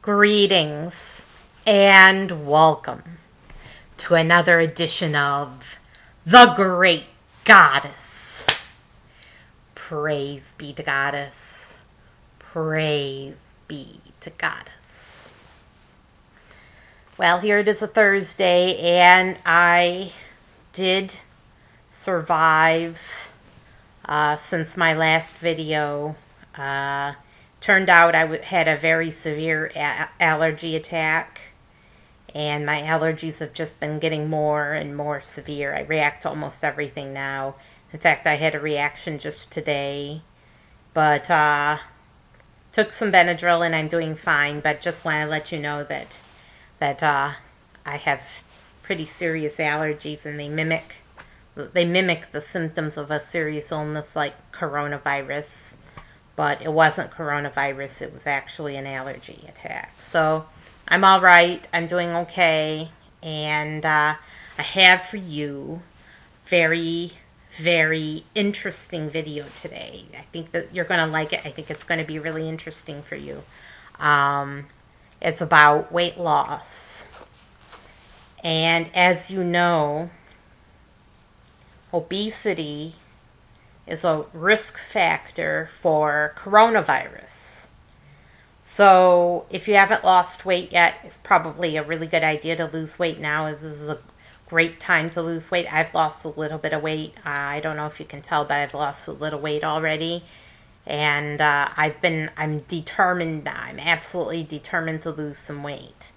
Greetings and welcome to another edition of The Great Goddess. Praise be to Goddess. Praise be to Goddess. Well, here it is a Thursday, and I did survive since my last video. Turned out I had a very severe allergy attack, and my allergies have just been getting more and more severe. I react to almost everything now. In fact, I had a reaction just today, but took some Benadryl and I'm doing fine. But just want to let you know that I have pretty serious allergies, and they mimic the symptoms of a serious illness like coronavirus. But it wasn't coronavirus, it was actually an allergy attack. So I'm all right, I'm doing okay, and I have for you very, very interesting video today. I think that you're going to like it. I think it's going to be really interesting for you. It's about weight loss. And as you know, obesity is a risk factor for coronavirus. So if you haven't lost weight yet, it's probably a really good idea to lose weight now. This is a great time to lose weight. I've lost a little bit of weight. I don't know if you can tell, but I've lost a little weight already. And I'm determined now. I'm absolutely determined to lose some weight.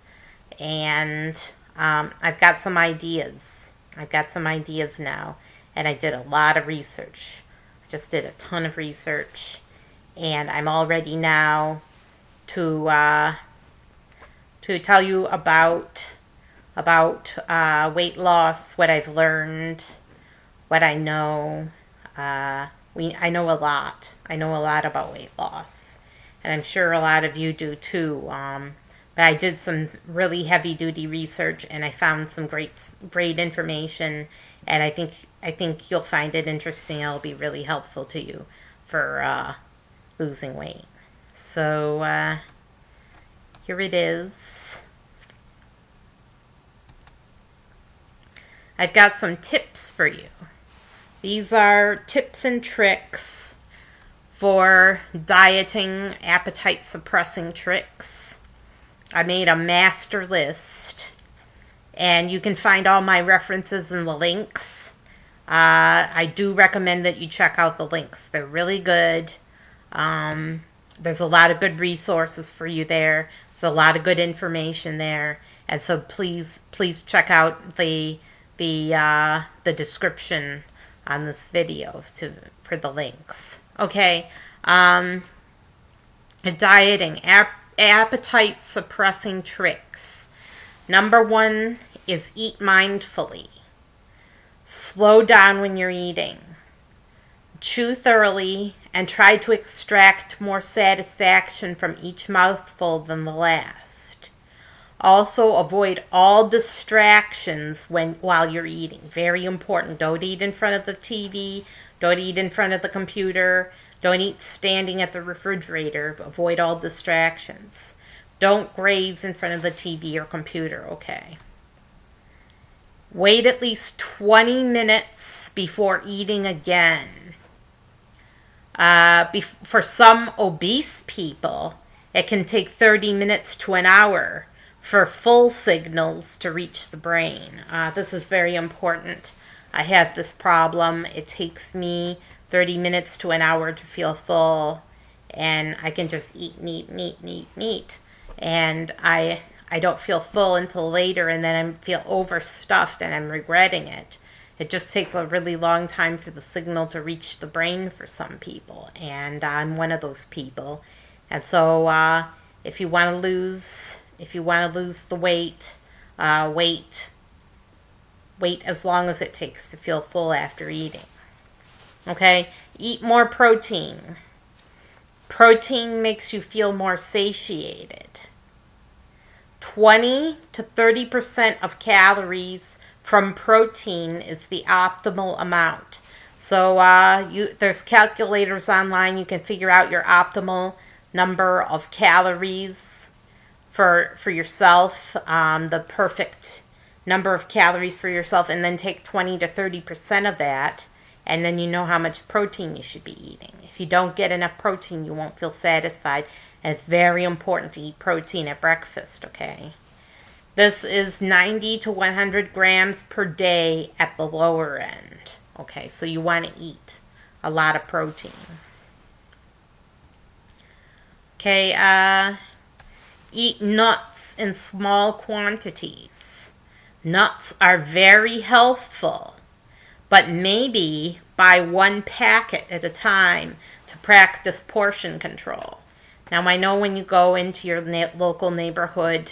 And I've got some ideas. I've got some ideas now. And I did a lot of research. Just did a ton of research, and I'm all ready now to tell you about weight loss, what I've learned, what I know. I know a lot. I know a lot about weight loss, and I'm sure a lot of you do too. But I did some really heavy-duty research, and I found some great information, and I think you'll find it interesting. It'll be really helpful to you for losing weight. So here it is. I've got some tips for you. These are tips and tricks for dieting, appetite suppressing tricks. I made a master list, and you can find all my references in the links. I do recommend that you check out the links. They're really good. There's a lot of good resources for you there. There's a lot of good information there. And so please check out the description on this video for the links. Okay. Dieting, appetite suppressing tricks. Number one is eat mindfully. Slow down when you're eating. Chew thoroughly and try to extract more satisfaction from each mouthful than the last. Also, avoid all distractions while you're eating. Very important. Don't eat in front of the TV. Don't eat in front of the computer. Don't eat standing at the refrigerator. Avoid all distractions. Don't graze in front of the TV or computer, okay? Wait at least 20 minutes before eating again. For some obese people, it can take 30 minutes to an hour for full signals to reach the brain. This is very important. I have this problem. It takes me 30 minutes to an hour to feel full, and I can just eat and eat and eat and eat and eat. And I don't feel full until later, and then I feel overstuffed and I'm regretting it. It just takes a really long time for the signal to reach the brain for some people, and I'm one of those people. And so if you want to lose the weight, wait as long as it takes to feel full after eating. Okay? Eat more protein. Protein makes you feel more satiated. 20 to 30% of calories from protein is the optimal amount. So there's calculators online. You can figure out your optimal number of calories for yourself, the perfect number of calories for yourself, and then take 20 to 30% of that, and then you know how much protein you should be eating. If you don't get enough protein, you won't feel satisfied, and it's very important to eat protein at breakfast, okay? This is 90 to 100 grams per day at the lower end, okay? So you want to eat a lot of protein. Okay, eat nuts in small quantities. Nuts are very healthful, but maybe buy one packet at a time to practice portion control. Now, I know when you go into your local neighborhood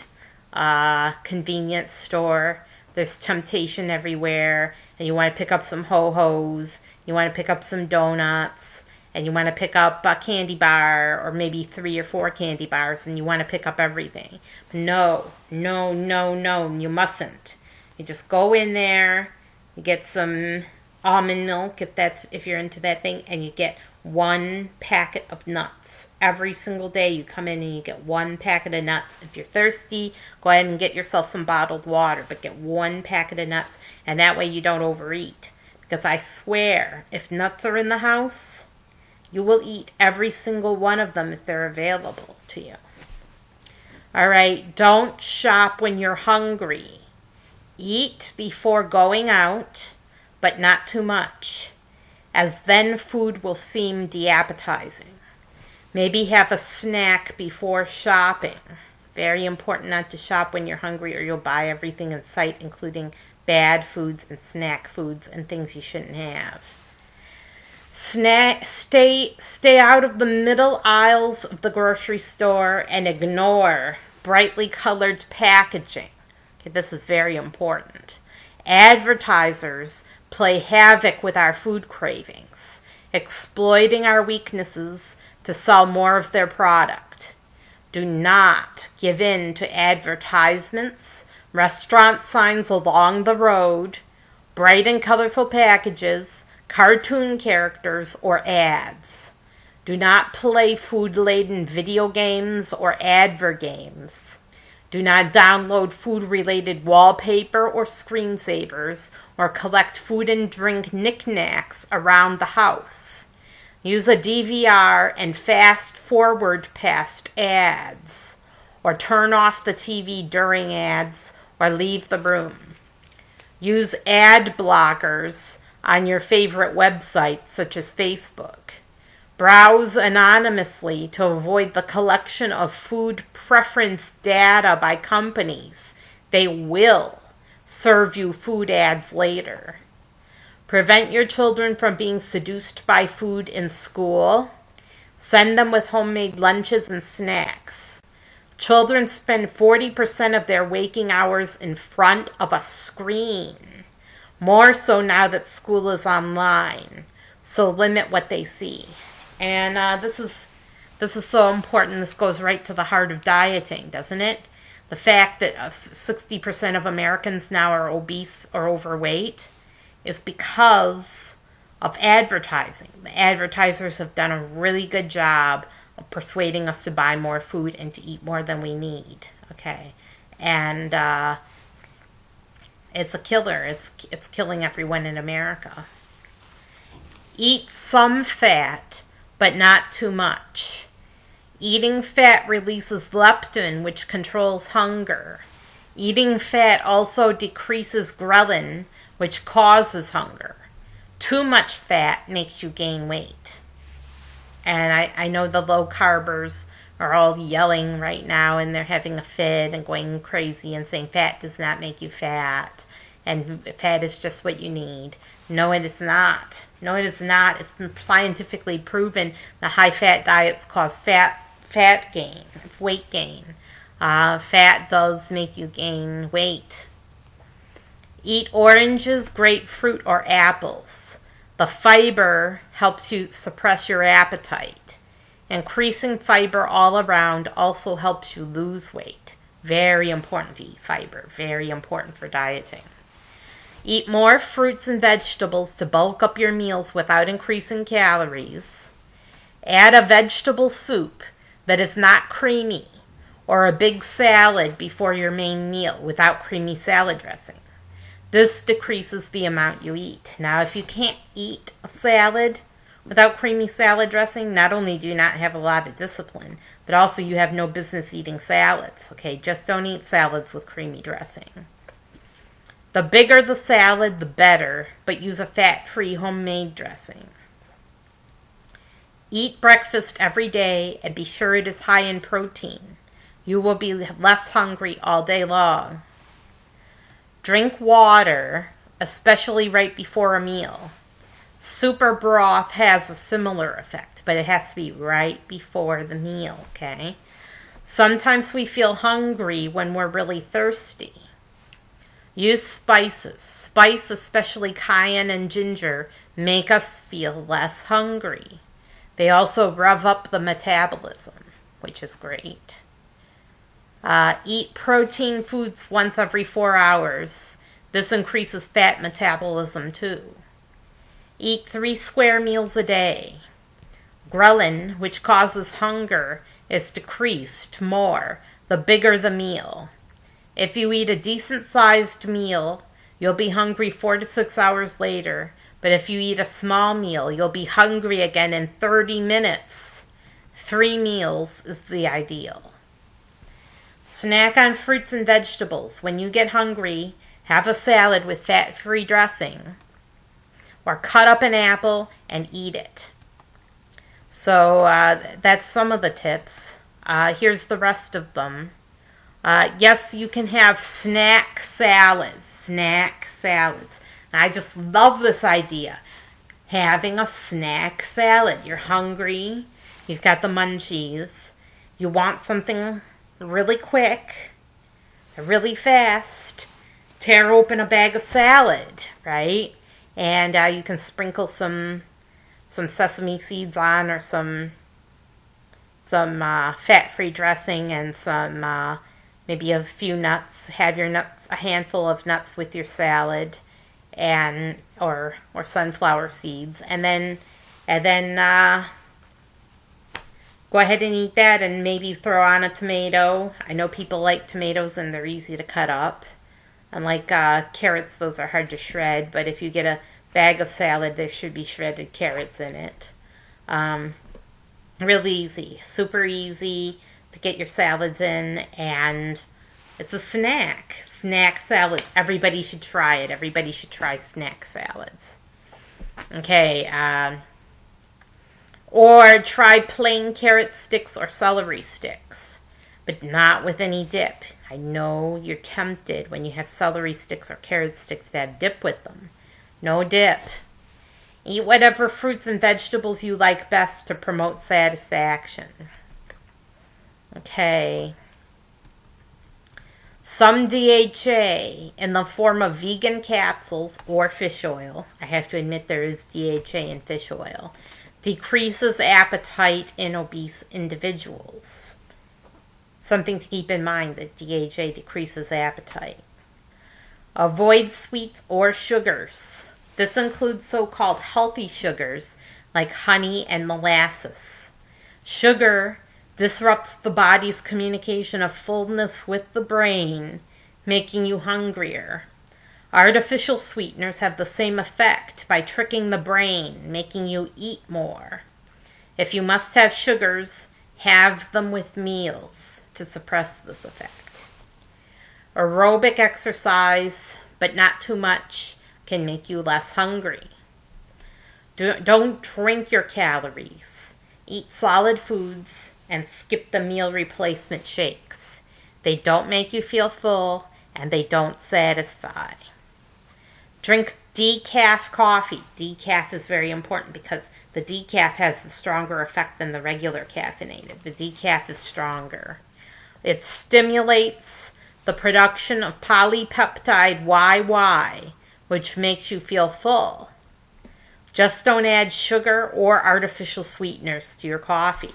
convenience store, there's temptation everywhere, and you want to pick up some ho-hos, you want to pick up some donuts, and you want to pick up a candy bar, or maybe 3 or 4 candy bars, and you want to pick up everything. No, no, no, no, you mustn't. You just go in there, you get some almond milk, if you're into that thing, and you get one packet of nuts. Every single day you come in and you get one packet of nuts. If you're thirsty, go ahead and get yourself some bottled water, but get one packet of nuts, and that way you don't overeat. Because I swear, if nuts are in the house, you will eat every single one of them if they're available to you. All right, don't shop when you're hungry. Eat before going out, but not too much, as then food will seem de-appetizing. Maybe have a snack before shopping. Very important not to shop when you're hungry, or you'll buy everything in sight, including bad foods and snack foods and things you shouldn't have. Stay out of the middle aisles of the grocery store and ignore brightly colored packaging. Okay, this is very important. Advertisers play havoc with our food cravings, exploiting our weaknesses to sell more of their product. Do not give in to advertisements, restaurant signs along the road, bright and colorful packages, cartoon characters, or ads. Do not play food-laden video games or advert games. Do not download food-related wallpaper or screensavers, or collect food and drink knickknacks around the house. Use a DVR and fast forward past ads, or turn off the TV during ads, or leave the room. Use ad blockers on your favorite websites, such as Facebook. Browse anonymously to avoid the collection of food preference data by companies. They will serve you food ads later. Prevent your children from being seduced by food in school. Send them with homemade lunches and snacks. Children spend 40% of their waking hours in front of a screen. More so now that school is online. So limit what they see. And this is so important. This goes right to the heart of dieting, doesn't it? The fact that 60% of Americans now are obese or overweight is because of advertising. The advertisers have done a really good job of persuading us to buy more food and to eat more than we need. Okay, and it's a killer. It's killing everyone in America. Eat some fat, but not too much. Eating fat releases leptin, which controls hunger. Eating fat also decreases ghrelin, which causes hunger. Too much fat makes you gain weight. And I know the low carbers are all yelling right now, and they're having a fit and going crazy and saying fat does not make you fat, and fat is just what you need. No, it is not. No, it is not. It's been scientifically proven that high-fat diets cause fat gain, weight gain. Fat does make you gain weight. Eat oranges, grapefruit, or apples. The fiber helps you suppress your appetite. Increasing fiber all around also helps you lose weight. Very important to eat fiber. Very important for dieting. Eat more fruits and vegetables to bulk up your meals without increasing calories. Add a vegetable soup that is not creamy, or a big salad before your main meal without creamy salad dressing. This decreases the amount you eat. Now, if you can't eat a salad without creamy salad dressing, not only do you not have a lot of discipline, but also you have no business eating salads. Okay, just don't eat salads with creamy dressing. The bigger the salad, the better, but use a fat-free homemade dressing. Eat breakfast every day and be sure it is high in protein. You will be less hungry all day long. Drink water, especially right before a meal. Super broth has a similar effect, but it has to be right before the meal, okay? Sometimes we feel hungry when we're really thirsty. Use spices. Spice, especially cayenne and ginger, make us feel less hungry. They also rev up the metabolism, which is great. Eat protein foods once every 4 hours. This increases fat metabolism too. Eat 3 square meals a day. Ghrelin, which causes hunger, is decreased more the bigger the meal. If you eat a decent-sized meal, you'll be hungry 4 to 6 hours later. But if you eat a small meal, you'll be hungry again in 30 minutes. 3 meals is the ideal. Snack on fruits and vegetables. When you get hungry, have a salad with fat-free dressing. Or cut up an apple and eat it. So that's some of the tips. Here's the rest of them. Yes, you can have snack salads. Snack salads. I just love this idea. Having a snack salad. You're hungry. You've got the munchies. You want something really quick, really fast. Tear open a bag of salad, right? And you can sprinkle some sesame seeds on, or some fat-free dressing, and some maybe a few nuts. Have your nuts, a handful of nuts with your salad, and or sunflower seeds, and then go ahead and eat that, and maybe throw on a tomato. I know people like tomatoes and they're easy to cut up. Unlike carrots, those are hard to shred, but if you get a bag of salad, there should be shredded carrots in it. Really easy, super easy to get your salads in, and it's a snack. Snack salads. Everybody should try it. Everybody should try snack salads. Okay, or try plain carrot sticks or celery sticks, but not with any dip. I know you're tempted when you have celery sticks or carrot sticks to have dip with them. No dip. Eat whatever fruits and vegetables you like best to promote satisfaction. Okay. Some DHA in the form of vegan capsules or fish oil, I have to admit there is DHA in fish oil, decreases appetite in obese individuals. Something to keep in mind, that DHA decreases appetite. Avoid sweets or sugars. This includes so-called healthy sugars like honey and molasses. Sugar disrupts the body's communication of fullness with the brain, making you hungrier. Artificial sweeteners have the same effect by tricking the brain, making you eat more. If you must have sugars, have them with meals to suppress this effect. Aerobic exercise, but not too much, can make you less hungry. Don't drink your calories. Eat solid foods and skip the meal replacement shakes. They don't make you feel full, and they don't satisfy. Drink decaf coffee. Decaf is very important because the decaf has a stronger effect than the regular caffeinated. The decaf is stronger. It stimulates the production of polypeptide YY, which makes you feel full. Just don't add sugar or artificial sweeteners to your coffee.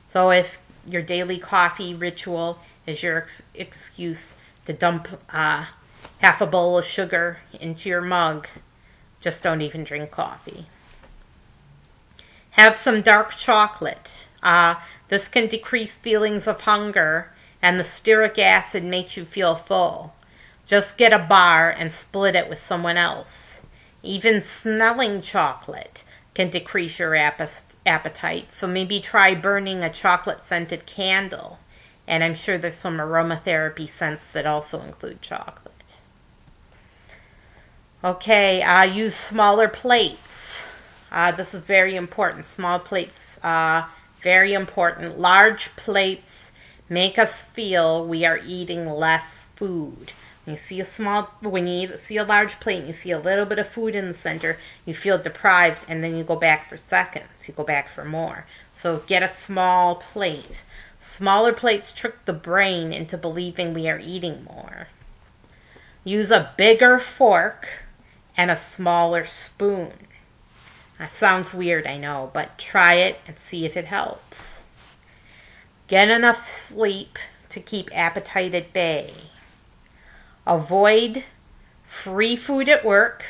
So if your daily coffee ritual is your excuse to dump half a bowl of sugar into your mug, just don't even drink coffee. Have some dark chocolate This can decrease feelings of hunger, and the stearic acid makes you feel full. Just get a bar and split it with someone else. Even smelling chocolate can decrease your appetite, so maybe try burning a chocolate-scented candle. And I'm sure there's some aromatherapy scents that also include chocolate. Okay, use smaller plates. This is very important. Small plates, very important. Large plates make us feel we are eating less food. When you see a large plate and you see a little bit of food in the center, you feel deprived, and then you go back for seconds. You go back for more. So get a small plate. Smaller plates trick the brain into believing we are eating more. Use a bigger fork and a smaller spoon. That sounds weird, I know, but try it and see if it helps. Get enough sleep to keep appetite at bay. Avoid free food at work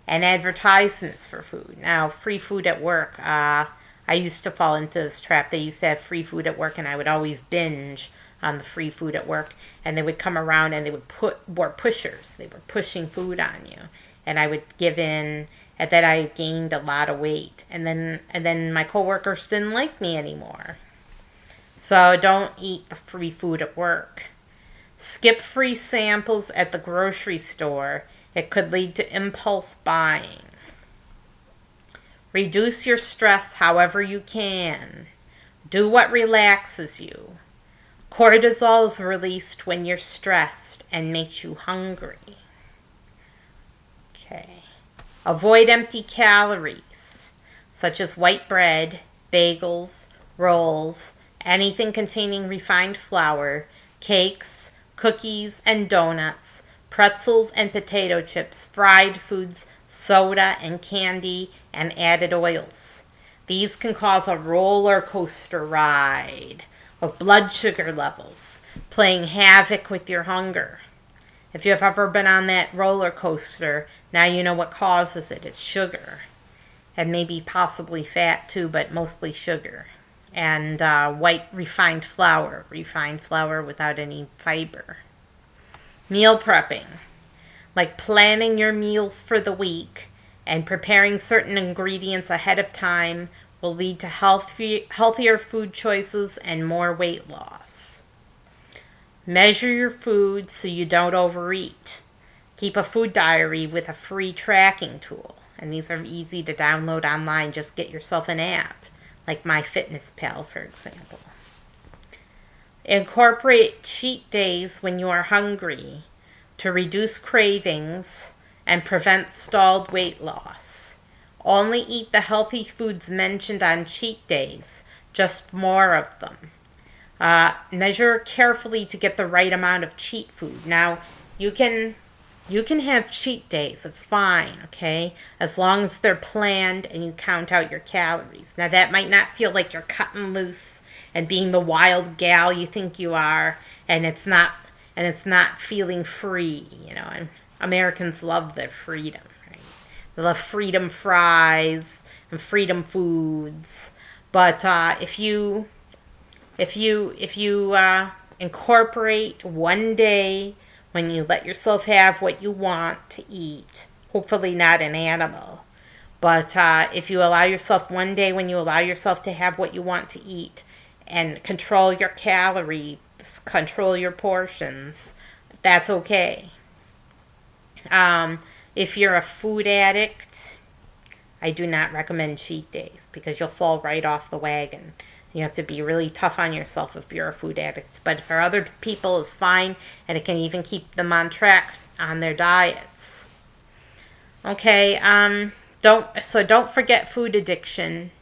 and advertisements for food. Now, free food at work, I used to fall into this trap. They used to have free food at work, and I would always binge on the free food at work. And they would come around and they were pushers. They were pushing food on you. And I would give in, and then I gained a lot of weight. And then my coworkers didn't like me anymore. So don't eat the free food at work. Skip free samples at the grocery store. It could lead to impulse buying. Reduce your stress however you can. Do what relaxes you. Cortisol is released when you're stressed and makes you hungry. Okay. Avoid empty calories, such as white bread, bagels, rolls, anything containing refined flour, cakes, cookies and donuts, pretzels and potato chips, fried foods, soda and candy, and added oils. These can cause a roller coaster ride of blood sugar levels, playing havoc with your hunger. If you've ever been on that roller coaster, now you know what causes it. It's sugar. And maybe possibly fat too, but mostly sugar. And white refined flour without any fiber. Meal prepping, like planning your meals for the week and preparing certain ingredients ahead of time, will lead to healthier food choices and more weight loss. Measure your food so you don't overeat. Keep a food diary with a free tracking tool. And these are easy to download online. Just get yourself an app, like MyFitnessPal, for example. Incorporate cheat days when you are hungry to reduce cravings and prevent stalled weight loss. Only eat the healthy foods mentioned on cheat days, just more of them. Measure carefully to get the right amount of cheat food. Now, you can have cheat days. It's fine, okay? As long as they're planned and you count out your calories. Now, that might not feel like you're cutting loose and being the wild gal you think you are, and it's not feeling free, you know. And Americans love their freedom, right? They love freedom fries and freedom foods. But if you incorporate one day when you let yourself have what you want to eat, hopefully not an animal, but if you allow yourself one day when you allow yourself to have what you want to eat and control your calories, control your portions, that's okay. If you're a food addict, I do not recommend cheat days because you'll fall right off the wagon. You have to be really tough on yourself if you're a food addict. But for other people, it's fine, and it can even keep them on track on their diets. Okay, don't forget food addiction.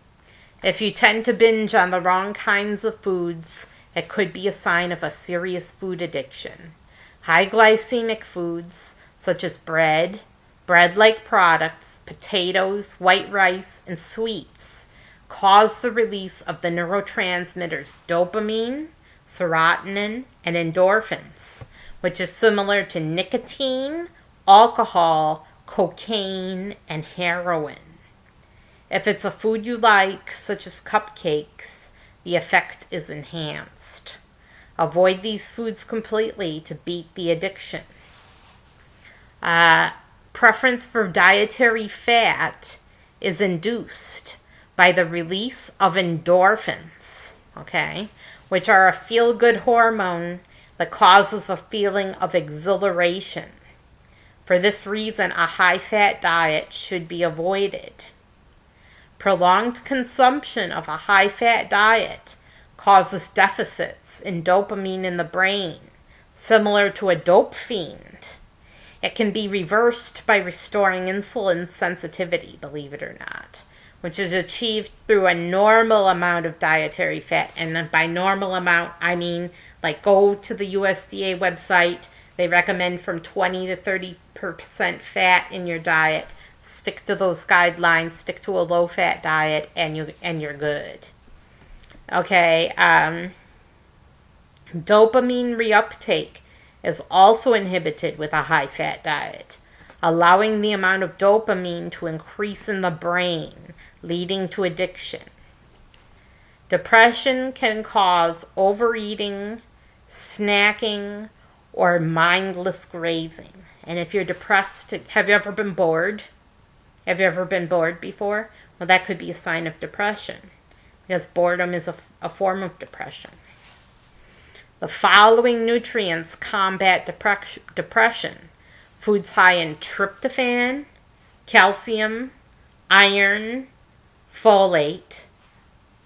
If you tend to binge on the wrong kinds of foods, it could be a sign of a serious food addiction. High glycemic foods, such as bread-like products, potatoes, white rice, and sweets, cause the release of the neurotransmitters dopamine, serotonin, and endorphins, which is similar to nicotine, alcohol, cocaine, and heroin. If it's a food you like, such as cupcakes, the effect is enhanced. Avoid these foods completely to beat the addiction. Preference for dietary fat is induced by the release of endorphins, okay, which are a feel-good hormone that causes a feeling of exhilaration. For this reason, a high-fat diet should be avoided. Prolonged consumption of a high-fat diet causes deficits in dopamine in the brain, similar to a dope fiend. It can be reversed by restoring insulin sensitivity, believe it or not, which is achieved through a normal amount of dietary fat. And by normal amount, I mean, like, go to the USDA website. They recommend from 20 to 30% fat in your diet. Stick to those guidelines, stick to a low-fat diet, and you're good. Okay, dopamine reuptake is also inhibited with a high-fat diet, allowing the amount of dopamine to increase in the brain, leading to addiction. Depression can cause overeating, snacking, or mindless grazing. And if you're depressed, have you ever been bored? Have you ever been bored before? Well, that could be a sign of depression, because boredom is a form of depression. The following nutrients combat depression. Foods high in tryptophan, calcium, iron, folate,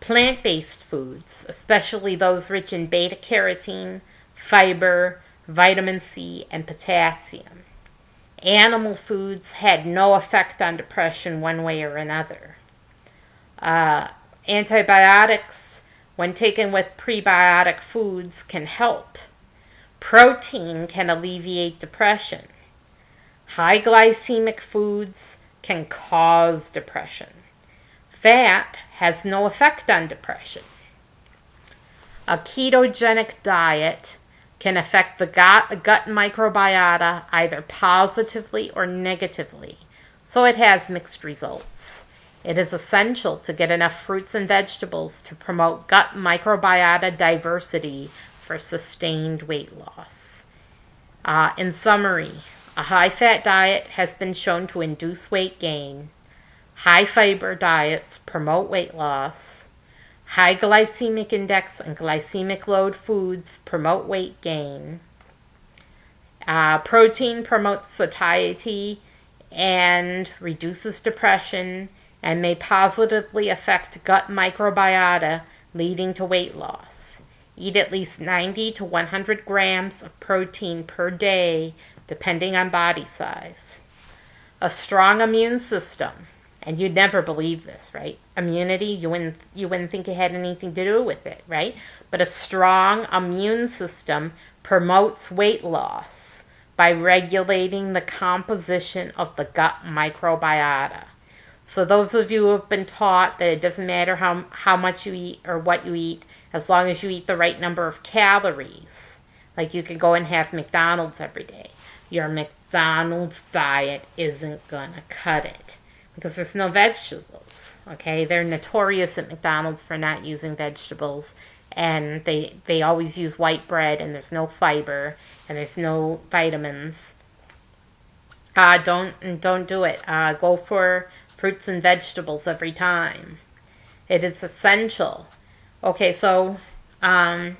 plant-based foods, especially those rich in beta-carotene, fiber, vitamin C, and potassium. Animal foods had no effect on depression one way or another. Antibiotics, when taken with prebiotic foods, can help. Protein can alleviate depression. High glycemic foods can cause depression. Fat has no effect on depression. A ketogenic diet can affect the gut microbiota either positively or negatively, so it has mixed results. It is essential to get enough fruits and vegetables to promote gut microbiota diversity for sustained weight loss. In summary, a high-fat diet has been shown to induce weight gain. High-fiber diets promote weight loss. High glycemic index and glycemic load foods promote weight gain. Protein promotes satiety and reduces depression and may positively affect gut microbiota, leading to weight loss. Eat at least 90 to 100 grams of protein per day, depending on body size. A strong immune system. And you'd never believe this, right? Immunity, you wouldn't think it had anything to do with it, right? But a strong immune system promotes weight loss by regulating the composition of the gut microbiota. So those of you who have been taught that it doesn't matter how much you eat or what you eat, as long as you eat the right number of calories, like you could go and have McDonald's every day, your McDonald's diet isn't gonna cut it. Because there's no vegetables, okay? They're notorious at McDonald's for not using vegetables, and they always use white bread, and there's no fiber, and there's no vitamins. Don't do it. Go for fruits and vegetables every time. It is essential. Okay, so a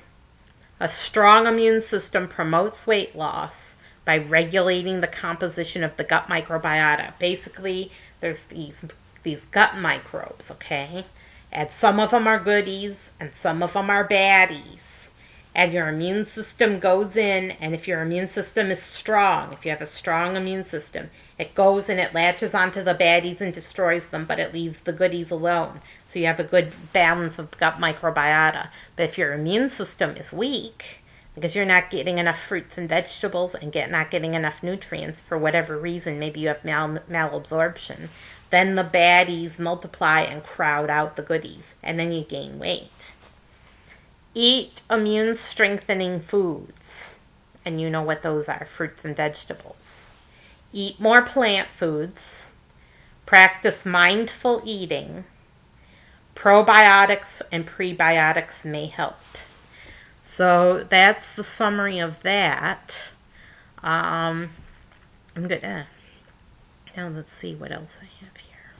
strong immune system promotes weight loss by regulating the composition of the gut microbiota. Basically, there's these gut microbes, okay? And some of them are goodies and some of them are baddies. And your immune system goes in, and if your immune system is strong, if you have a strong immune system, it goes and it latches onto the baddies and destroys them, but it leaves the goodies alone. So you have a good balance of gut microbiota. But if your immune system is weak, because you're not getting enough fruits and vegetables and not getting enough nutrients for whatever reason, maybe you have malabsorption, then the baddies multiply and crowd out the goodies, and then you gain weight. Eat immune strengthening foods, and you know what those are, fruits and vegetables. Eat more plant foods. Practice mindful eating. Probiotics and prebiotics may help. So that's the summary of that. I'm gonna now let's see what else I have here.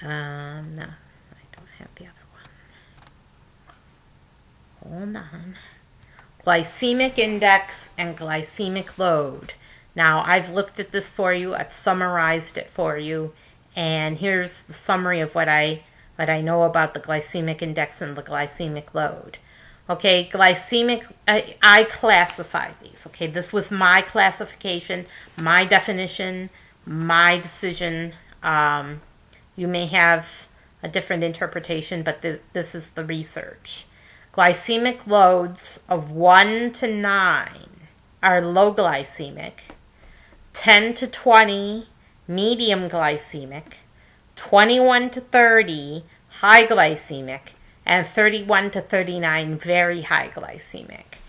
No, I don't have the other one. Hold on. Glycemic index and glycemic load. Now I've looked at this for you. I've summarized it for you, and here's the summary of what I know about the glycemic index and the glycemic load. Okay, I classify these. Okay, this was my classification, my definition, my decision. You may have a different interpretation, but this is the research. Glycemic loads of 1 to 9 are low glycemic, 10 to 20 medium glycemic, 21 to 30 high glycemic, and 31 to 39 very high glycemic,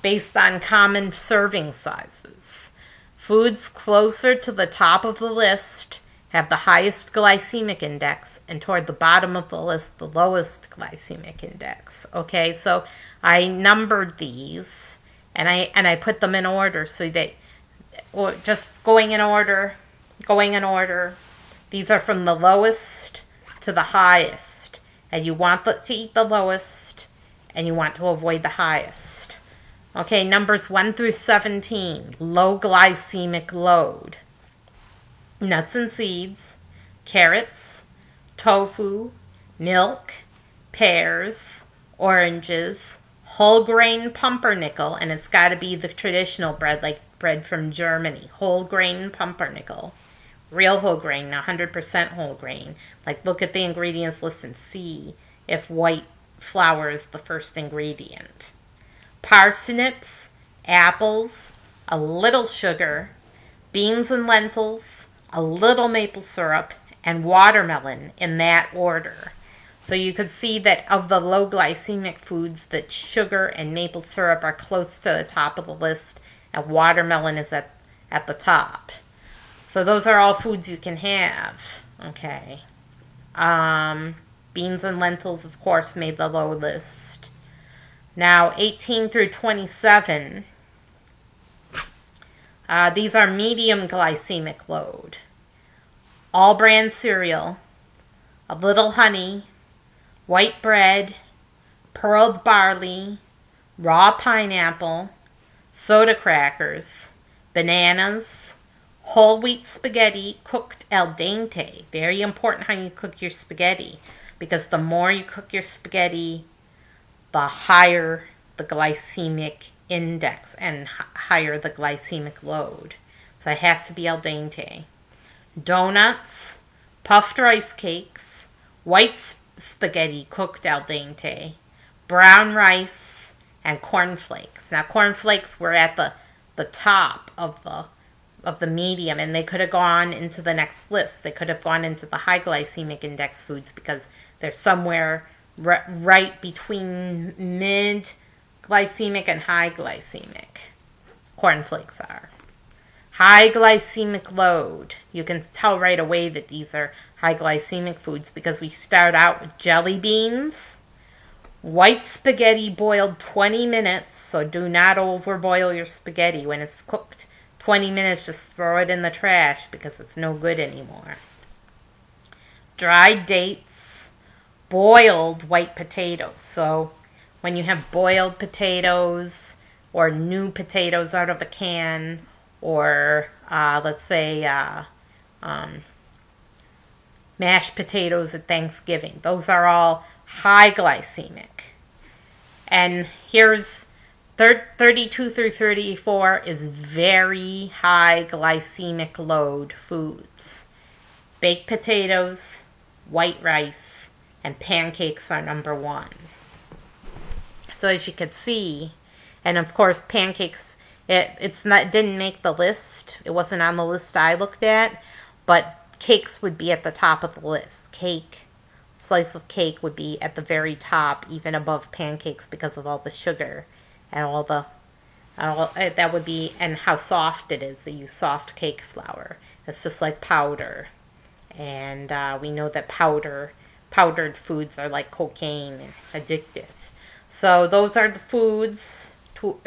based on common serving sizes. Foods closer to the top of the list have the highest glycemic index, and toward the bottom of the list, the lowest glycemic index. Okay, so I numbered these, and I put them in order so that, or just going in order. These are from the lowest to the highest, and you want to eat the lowest, and you want to avoid the highest. Okay, numbers 1 through 17, low glycemic load. Nuts and seeds, carrots, tofu, milk, pears, oranges, whole grain pumpernickel, and it's got to be the traditional bread, like bread from Germany, whole grain pumpernickel, real whole grain, 100% whole grain. Like, look at the ingredients list and see if white flour is the first ingredient. Parsnips, apples, a little sugar, beans and lentils, a little maple syrup, and watermelon, in that order. So you could see that of the low glycemic foods, that sugar and maple syrup are close to the top of the list, and watermelon is at the top. So those are all foods you can have. Okay. Beans and lentils, of course, made the low list. Now, 18 through 27, these are medium glycemic load. All bran cereal, a little honey, white bread, pearled barley, raw pineapple, soda crackers, bananas, whole wheat spaghetti cooked al dente. Very important how you cook your spaghetti, because the more you cook your spaghetti, the higher the glycemic index and higher the glycemic load. So it has to be al dente. Donuts, puffed rice cakes, white spaghetti cooked al dente, brown rice, and cornflakes. Now, cornflakes were at the top of the medium, and they could have gone into the next list. They could have gone into the high glycemic index foods because they're somewhere right between mid glycemic and high glycemic. Cornflakes are. High glycemic load. You can tell right away that these are high glycemic foods because we start out with jelly beans, white spaghetti boiled 20 minutes, so do not overboil your spaghetti. When it's cooked 20 minutes, just throw it in the trash because it's no good anymore. Dried dates, boiled white potatoes. So when you have boiled potatoes or new potatoes out of a can, or let's say mashed potatoes at Thanksgiving, those are all high glycemic. And here's 32 through 34 is very high glycemic load foods. Baked potatoes, white rice, and pancakes are number 1. So as you could see, and of course pancakes, it didn't make the list. It wasn't on the list I looked at, but cakes would be at the top of the list. Slice of cake would be at the very top, even above pancakes, because of all the sugar and that would be, and how soft it is. They use soft cake flour. It's just like powder, and we know that powder powdered foods are like cocaine and addictive. So those are the foods to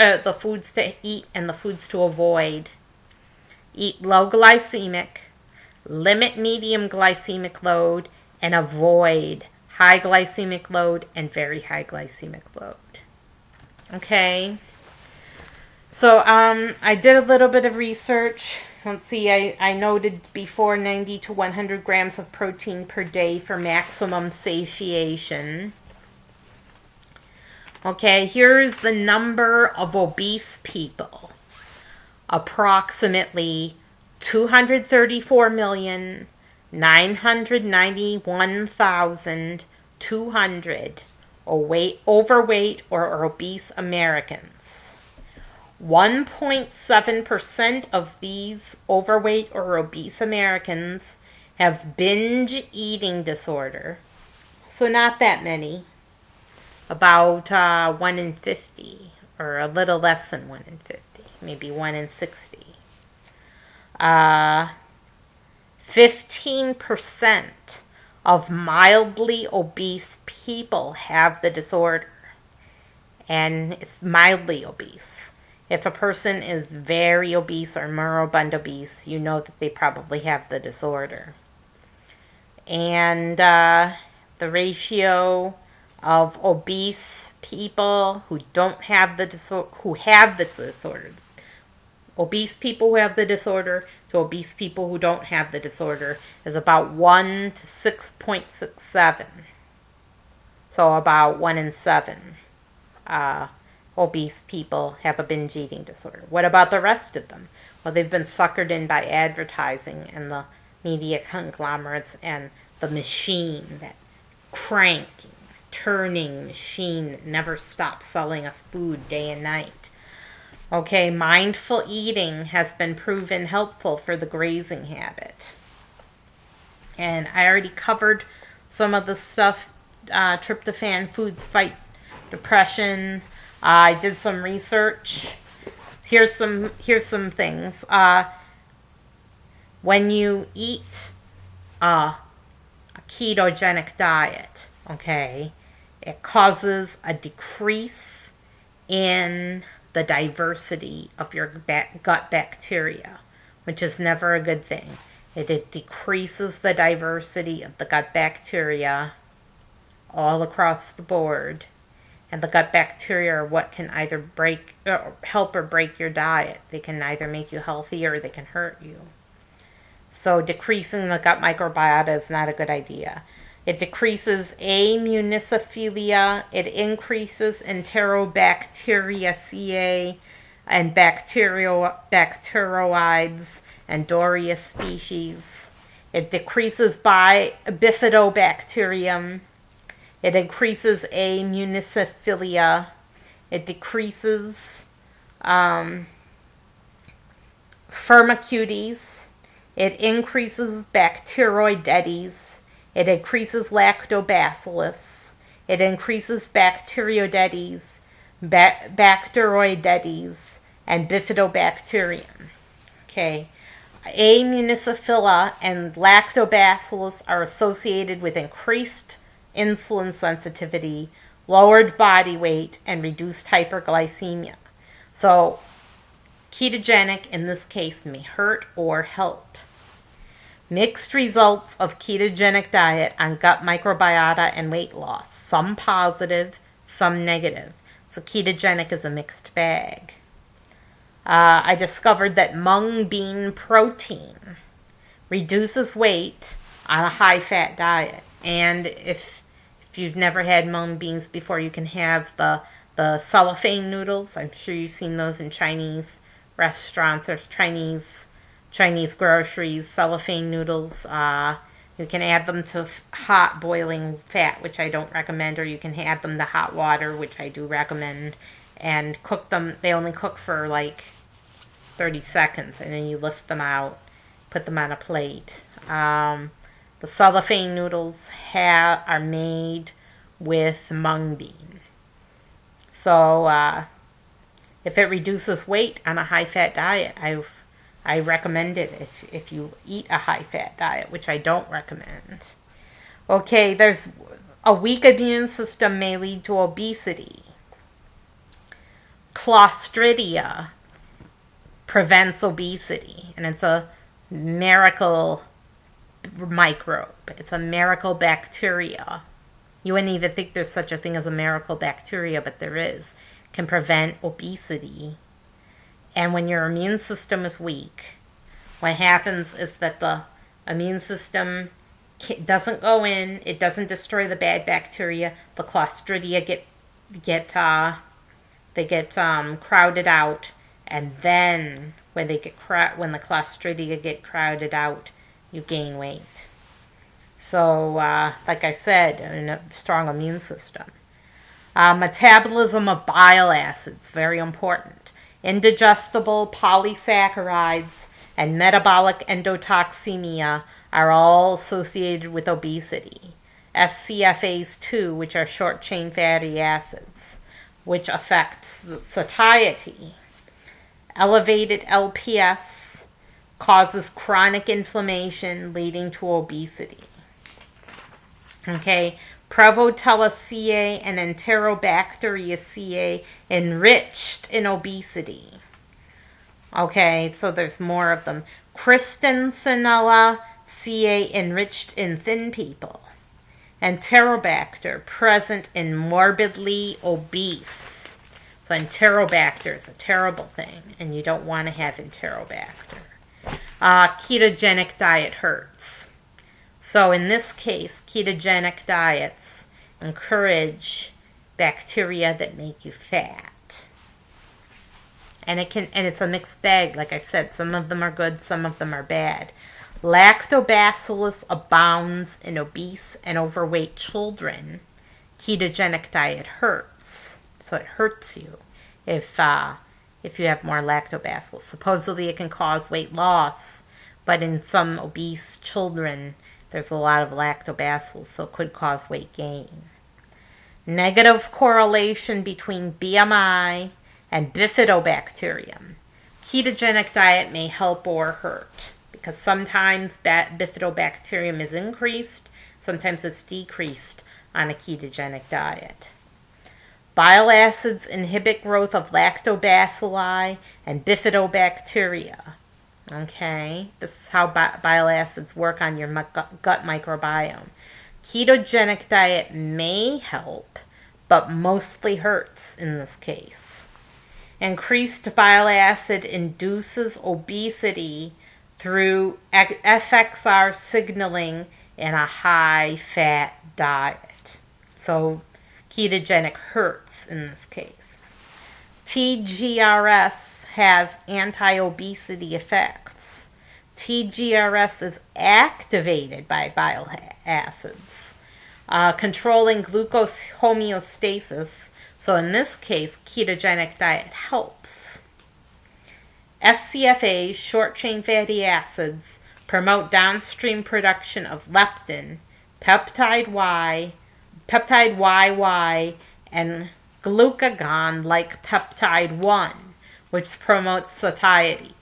eat and the foods to avoid. Eat low glycemic, limit medium glycemic load, and avoid high glycemic load and very high glycemic load. Okay. So I did a little bit of research. Let's see, I noted before 90 to 100 grams of protein per day for maximum satiation. Okay, here's the number of obese people. Approximately 234,991,200 overweight or obese Americans. 1.7% of these overweight or obese Americans have binge eating disorder. So not that many. About 1 in 50, or a little less than 1 in 50, maybe 1 in 60. 15% of mildly obese people have the disorder, and it's mildly obese. If a person is very obese or moribund obese, you know that they probably have the disorder. And the ratio of obese people who don't have the disorder, obese people who have the disorder to obese people who don't have the disorder is about 1 to 6.67. So about 1 in 7 obese people have a binge eating disorder. What about the rest of them? Well, they've been suckered in by advertising and the media conglomerates and the machine, that cranking, turning machine that never stops selling us food day and night. Okay, mindful eating has been proven helpful for the grazing habit. And I already covered some of the stuff. Tryptophan foods fight depression. I did some research. Here's some things. When you eat a ketogenic diet, okay, it causes a decrease in the diversity of your gut bacteria, which is never a good thing. It decreases the diversity of the gut bacteria all across the board. And the gut bacteria are what can either help or break your diet. They can either make you healthy or they can hurt you. So decreasing the gut microbiota is not a good idea. It decreases amuniciphilia. It increases Enterobacteriaceae and bacteroides and Doria species. It decreases bifidobacterium. It increases amuniciphilia. It decreases Firmicutes. It increases Bacteroidetes. It increases Lactobacillus. It increases Bacteroidetes, Bacteroidetes, and Bifidobacterium. Okay. Amuniciphilia and Lactobacillus are associated with increased insulin sensitivity, lowered body weight, and reduced hyperglycemia. So, ketogenic in this case may hurt or help. Mixed results of ketogenic diet on gut microbiota and weight loss. Some positive, some negative. So ketogenic is a mixed bag. I discovered that mung bean protein reduces weight on a high-fat diet. And if you've never had mung beans before, you can have the cellophane noodles. I'm sure you've seen those in Chinese restaurants. There's Chinese groceries, cellophane noodles. You can add them to hot boiling fat, which I don't recommend, or you can add them to hot water, which I do recommend, and cook them. They only cook for like 30 seconds, and then you lift them out, put them on a plate. The cellophane noodles are made with mung bean. So if it reduces weight on a high-fat diet, I recommend it if you eat a high-fat diet, which I don't recommend. Okay, there's a weak immune system may lead to obesity. Clostridia prevents obesity, and it's a miracle microbe. It's a miracle bacteria. You wouldn't even think there's such a thing as a miracle bacteria, but there is. It can prevent obesity. And when your immune system is weak, what happens is that the immune system doesn't go in, it doesn't destroy the bad bacteria. The Clostridia get crowded out, and then when the Clostridia get crowded out, you gain weight. So, like I said, in a strong immune system. Metabolism of bile acids, very important. Indigestible polysaccharides and metabolic endotoxemia are all associated with obesity. SCFAs 2, which are short-chain fatty acids, which affects satiety. Elevated LPS causes chronic inflammation leading to obesity. Okay, Prevotella and Enterobacteriaceae enriched in obesity. Okay, so there's more of them. Christensenella CA enriched in thin people. Enterobacter present in morbidly obese. So Enterobacter is a terrible thing, and you don't want to have Enterobacter. Ketogenic diet hurts. So in this case, ketogenic diets encourage bacteria that make you fat. And it's a mixed bag, like I said. Some of them are good, some of them are bad. Lactobacillus abounds in obese and overweight children. Ketogenic diet hurts. So it hurts you if you have more lactobacillus. Supposedly it can cause weight loss, but in some obese children, there's a lot of lactobacillus, so it could cause weight gain. Negative correlation between BMI and bifidobacterium. Ketogenic diet may help or hurt, because sometimes bifidobacterium is increased, sometimes it's decreased on a ketogenic diet. Bile acids inhibit growth of lactobacilli and bifidobacteria. Okay, this is how bile acids work on your gut microbiome. Ketogenic diet may help, but mostly hurts in this case. Increased bile acid induces obesity through FXR signaling in a high-fat diet. So ketogenic hurts in this case. TGRS has anti-obesity effects. TGRS is activated by bile acids, controlling glucose homeostasis. So in this case, ketogenic diet helps. SCFAs, short-chain fatty acids, promote downstream production of leptin, peptide YY, and glucagon-like peptide 1, which promotes satiety.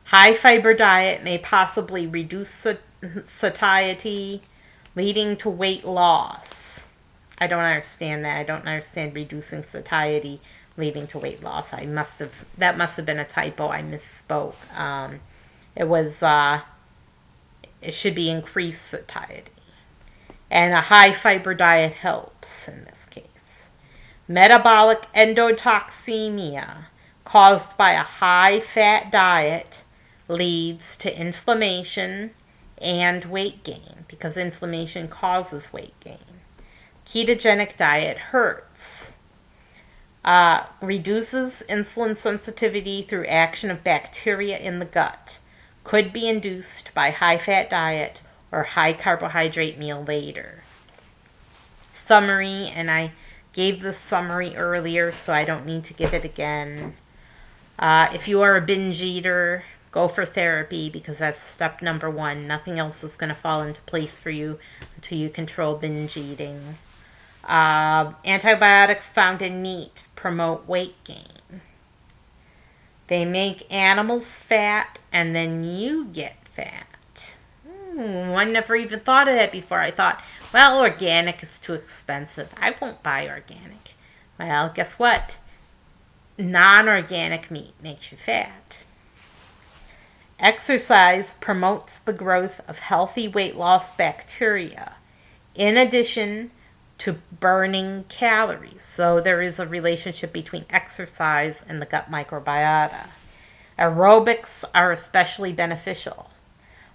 High-fiber diet may possibly reduce satiety, leading to weight loss. I don't understand that. I don't understand reducing satiety leading to weight loss. That must have been a typo. I misspoke. It should be increased satiety. And a high-fiber diet helps in this case. Metabolic endotoxemia caused by a high-fat diet leads to inflammation and weight gain, because inflammation causes weight gain. Ketogenic diet hurts. Reduces insulin sensitivity through action of bacteria in the gut. Could be induced by high-fat diet or high-carbohydrate meal later. Summary, and I gave this summary earlier, so I don't need to give it again. If you are a binge eater, go for therapy, because that's step number 1. Nothing else is going to fall into place for you until you control binge eating. Antibiotics found in meat promote weight gain. They make animals fat, and then you get fat. I never even thought of that before. I thought, Well, organic is too expensive. I won't buy organic. Well, guess what? Non-organic meat makes you fat. Exercise promotes the growth of healthy weight loss bacteria, in addition to burning calories. So there is a relationship between exercise and the gut microbiota. Aerobics are especially beneficial.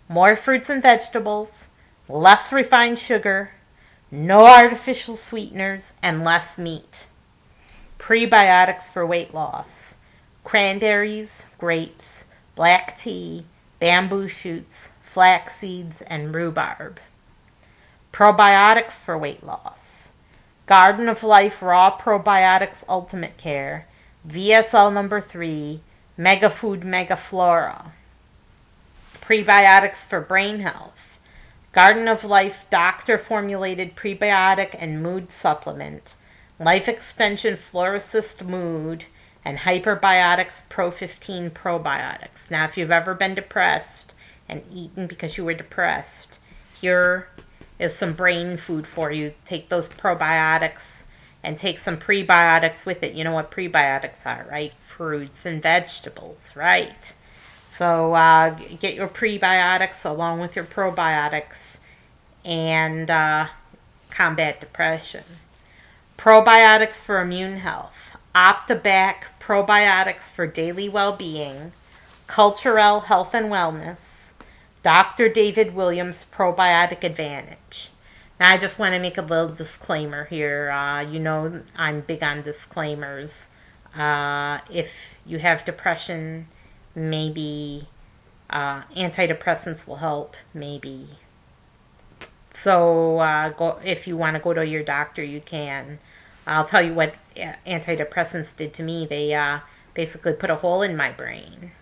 More fruits and vegetables, less refined sugar, no artificial sweeteners, and less meat. Prebiotics for weight loss. Cranberries, grapes, black tea, bamboo shoots, flax seeds, and rhubarb. Probiotics for weight loss. Garden of Life Raw Probiotics Ultimate Care, VSL number 3, Mega Food Mega Flora. Prebiotics for brain health. Garden of Life Doctor Formulated Prebiotic and Mood Supplement, Life Extension Floracist Mood, and Hyperbiotics Pro 15 Probiotics. Now, if you've ever been depressed and eaten because you were depressed, here is some brain food for you. Take those probiotics and take some prebiotics with it. You know what prebiotics are, right? Fruits and vegetables, right? So get your prebiotics along with your probiotics and combat depression. Probiotics for immune health. Optabac Probiotics for daily well-being. Culturelle Health and Wellness. Dr. David Williams Probiotic Advantage. Now I just want to make a little disclaimer here. You know I'm big on disclaimers. If you have depression, maybe antidepressants will help, maybe. So if you want to go to your doctor, you can. I'll tell you what antidepressants did to me. They basically put a hole in my brain.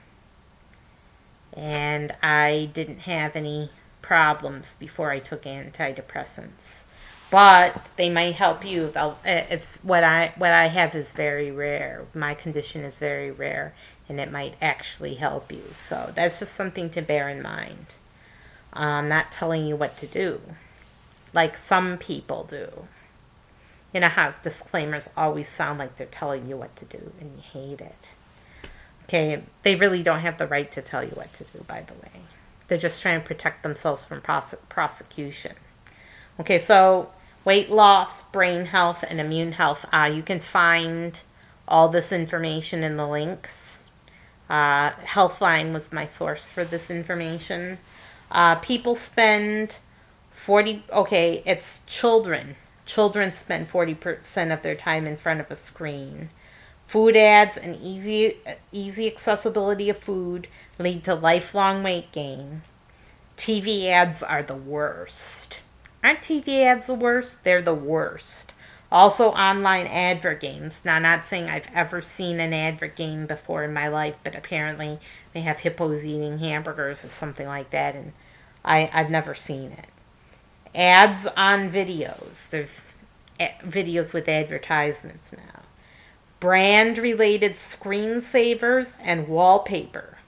And I didn't have any problems before I took antidepressants. But they might help you. It's what I have is very rare. My condition is very rare, and it might actually help you. So that's just something to bear in mind. I'm not telling you what to do, like some people do. You know how disclaimers always sound like they're telling you what to do, and you hate it. Okay, they really don't have the right to tell you what to do, by the way. They're just trying to protect themselves from prosecution. Okay, so weight loss, brain health, and immune health. You can find all this information in the links. Healthline was my source for this information. People spend it's children. Children spend 40% of their time in front of a screen. Food ads and easy accessibility of food lead to lifelong weight gain. TV ads are the worst. Aren't TV ads the worst? They're the worst. Also, online advert games. Now, I'm not saying I've ever seen an advert game before in my life, but apparently they have hippos eating hamburgers or something like that, and I've never seen it. Ads on videos. There's videos with advertisements now. Brand-related screensavers and wallpaper.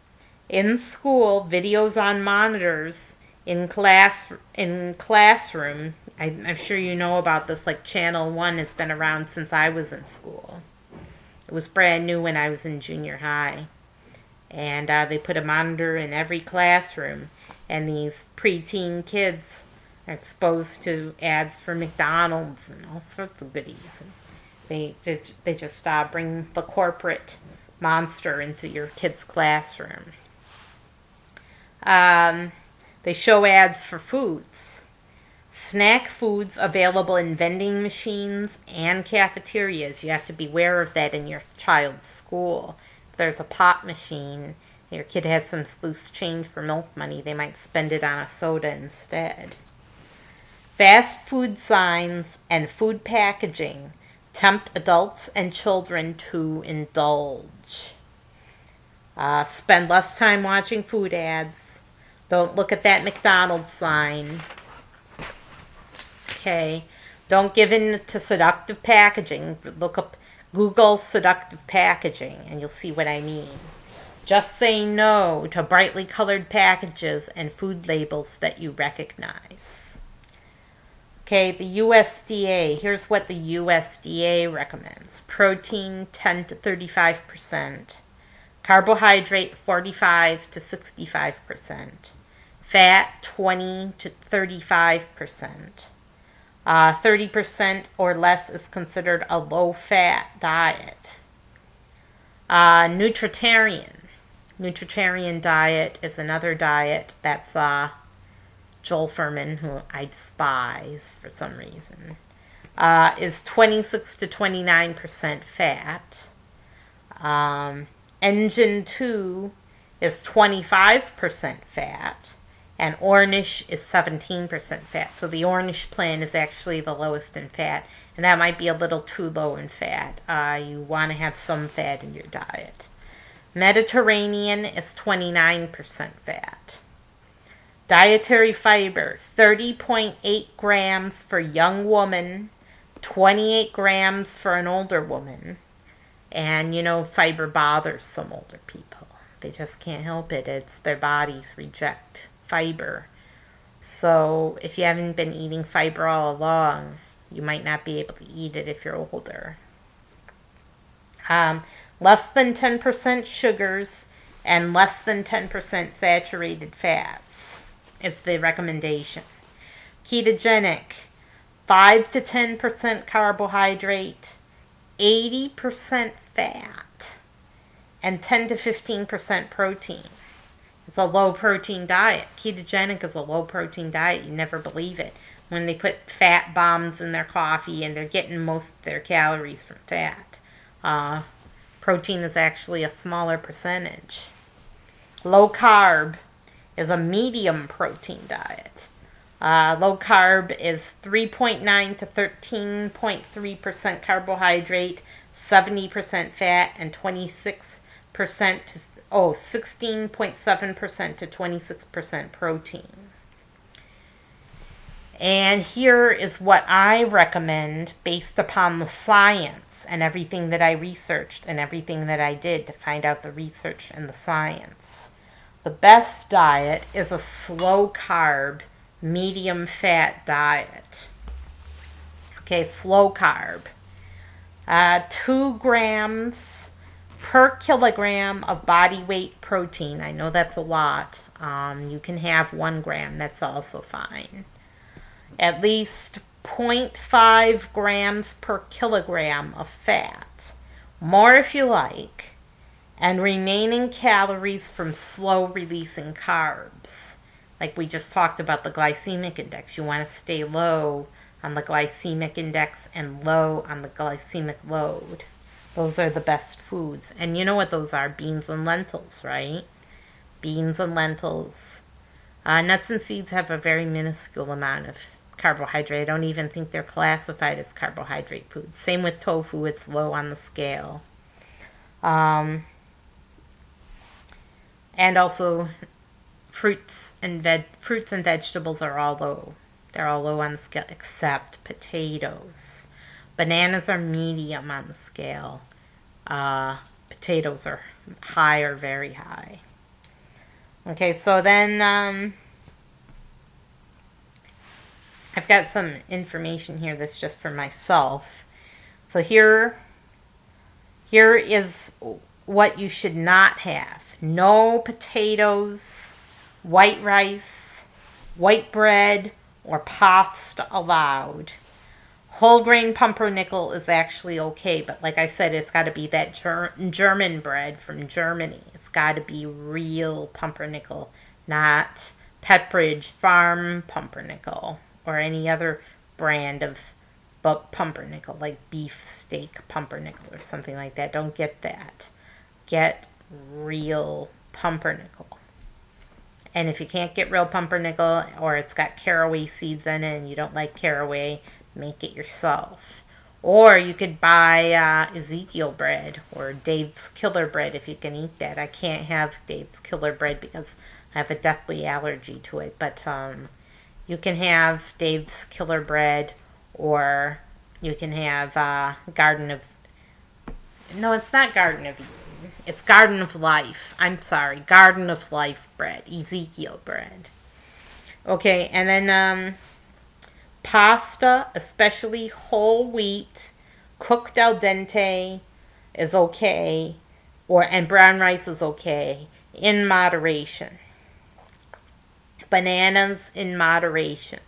In school, videos on monitors in classroom. I'm sure you know about this, like Channel 1 has been around since I was in school. It was brand new when I was in junior high. And they put a monitor in every classroom. And these preteen kids are exposed to ads for McDonald's and all sorts of goodies. And they just bring the corporate monster into your kid's classroom. They show ads for foods. Snack foods available in vending machines and cafeterias. You have to be aware of that in your child's school. If there's a pop machine, your kid has some loose change for milk money, they might spend it on a soda instead. Fast food signs and food packaging tempt adults and children to indulge. Spend less time watching food ads. Don't look at that McDonald's sign. Okay. Don't give in to seductive packaging. Look up Google seductive packaging and you'll see what I mean. Just say no to brightly colored packages and food labels that you recognize. Okay, the USDA, here's what the USDA recommends. Protein 10 to 35%, carbohydrate 45 to 65%, fat 20 to 35%. 30% or less is considered a low-fat diet. Nutritarian diet is another diet that's Joel Furman, who I despise for some reason, is 26 to 29% fat. Engine 2 is 25% fat, and Ornish is 17% fat. So the Ornish plan is actually the lowest in fat, and that might be a little too low in fat. You want to have some fat in your diet. Mediterranean is 29% fat. Dietary fiber, 30.8 grams for a young woman, 28 grams for an older woman. And, fiber bothers some older people. They just can't help it. It's their bodies reject fiber. So if you haven't been eating fiber all along, you might not be able to eat it if you're older. Less than 10% sugars and less than 10% saturated fats is the recommendation. Ketogenic, 5 to 10% carbohydrate, 80% fat, and 10 to 15% protein. It's a low protein diet. Ketogenic is a low protein diet. You never believe it. When they put fat bombs in their coffee and they're getting most of their calories from fat. Protein is actually a smaller percentage. Low carb is a medium protein diet. Low carb is 3.9 to 13.3% carbohydrate, 70% fat, and 16.7% to 26% protein. And here is what I recommend based upon the science and everything that I researched and everything that I did to find out the research and the science. The best diet is a slow carb, medium fat diet. Okay, slow carb. 2 grams per kilogram of body weight protein. I know that's a lot. You can have 1 gram. That's also fine. At least 0.5 grams per kilogram of fat. More if you like. And remaining calories from slow releasing carbs. Like we just talked about the glycemic index. You want to stay low on the glycemic index and low on the glycemic load. Those are the best foods. And you know what those are? Beans and lentils, right? Beans and lentils. Nuts and seeds have a very minuscule amount of carbohydrate. I don't even think they're classified as carbohydrate foods. Same with tofu. It's low on the scale. And also fruits and vegetables are all low. They're all low on the scale except potatoes. Bananas are medium on the scale. Potatoes are high or very high. Okay, so then I've got some information here that's just for myself. So here is what you should not have. No potatoes, white rice, white bread, or pasta allowed. Whole grain pumpernickel is actually okay, but like I said, it's got to be that German bread from Germany. It's got to be real pumpernickel, not Pepperidge Farm pumpernickel or any other brand of pumpernickel, like beef steak pumpernickel or something like that. Don't get that. Get real pumpernickel. And if you can't get real pumpernickel, or it's got caraway seeds in it and you don't like caraway, make it yourself. Or you could buy Ezekiel bread or Dave's Killer bread if you can eat that. I can't have Dave's Killer bread because I have a deathly allergy to it. But you can have Dave's Killer bread, or you can have No, it's not Garden of Eden. It's Garden of Life. I'm sorry. Garden of Life bread. Ezekiel bread. Okay, and then Pasta, especially whole wheat, cooked al dente is okay, and brown rice is okay, in moderation. Bananas in moderation.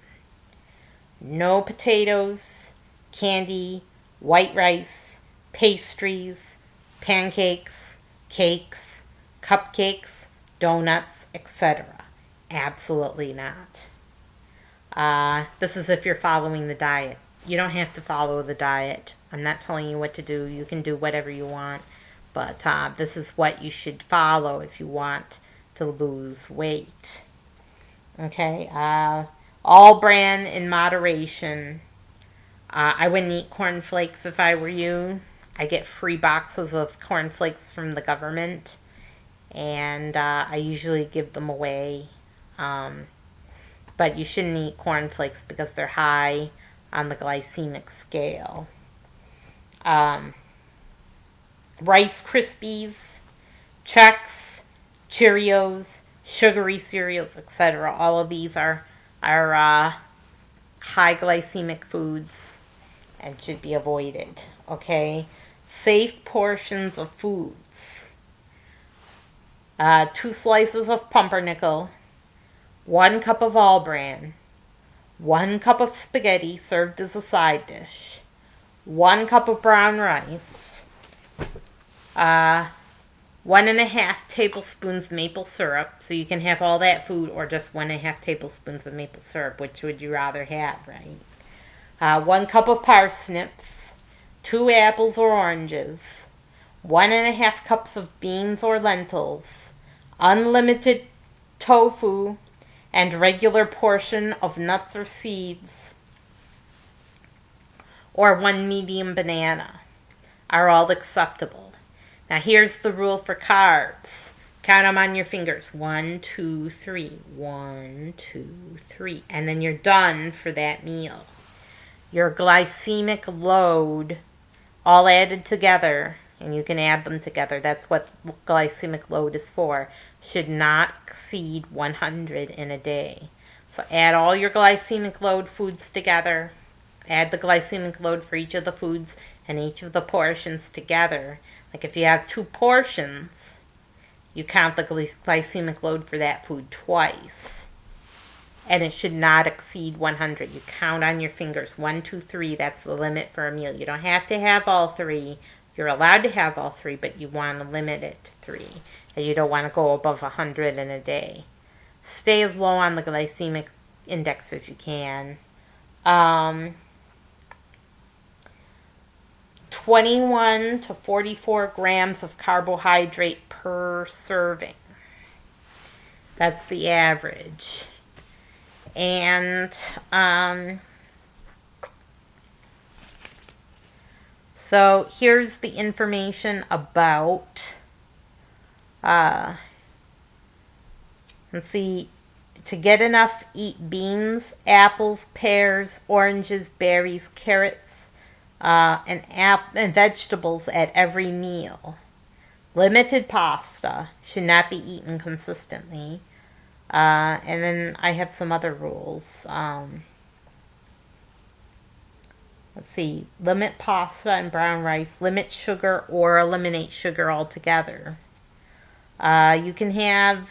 No potatoes, candy, white rice, pastries, pancakes, cakes, cupcakes, donuts, etc. Absolutely not. This is if you're following the diet. You don't have to follow the diet. I'm not telling you what to do. You can do whatever you want. But this is what you should follow if you want to lose weight. Okay, all bran in moderation. I wouldn't eat cornflakes if I were you. I get free boxes of cornflakes from the government, and I usually give them away. But you shouldn't eat cornflakes because they're high on the glycemic scale. Rice Krispies, Chex, Cheerios, sugary cereals, etc. All of these are high glycemic foods and should be avoided. Okay, safe portions of foods: 2 slices of pumpernickel, 1 cup of all bran, 1 cup of spaghetti served as a side dish, 1 cup of brown rice, 1.5 tablespoons maple syrup. So you can have all that food or just 1.5 tablespoons of maple syrup. Which would you rather have, right? 1 cup of parsnips, 2 apples or oranges, 1.5 cups of beans or lentils, unlimited tofu, and regular portion of nuts or seeds, or 1 medium banana are all acceptable. Now here's the rule for carbs. Count them on your fingers. 1, 2, 3. 1, 2, 3. And then you're done for that meal. Your glycemic load, all added together, and you can add them together, that's what glycemic load is for, should not exceed 100 in a day. So add all your glycemic load foods together. Add the glycemic load for each of the foods and each of the portions together. Like if you have 2 portions, you count the glycemic load for that food twice. And it should not exceed 100. You count on your fingers. 1, 2, 3, that's the limit for a meal. You don't have to have all 3. You're allowed to have all 3, but you want to limit it to 3. And you don't want to go above 100 in a day. Stay as low on the glycemic index as you can. 21 to 44 grams of carbohydrate per serving. That's the average. And so here's the information about, let's see, to get enough, eat beans, apples, pears, oranges, berries, carrots, and vegetables at every meal. Limited pasta, should not be eaten consistently. And then I have some other rules. Let's see. Limit pasta and brown rice. Limit sugar or eliminate sugar altogether. You can have,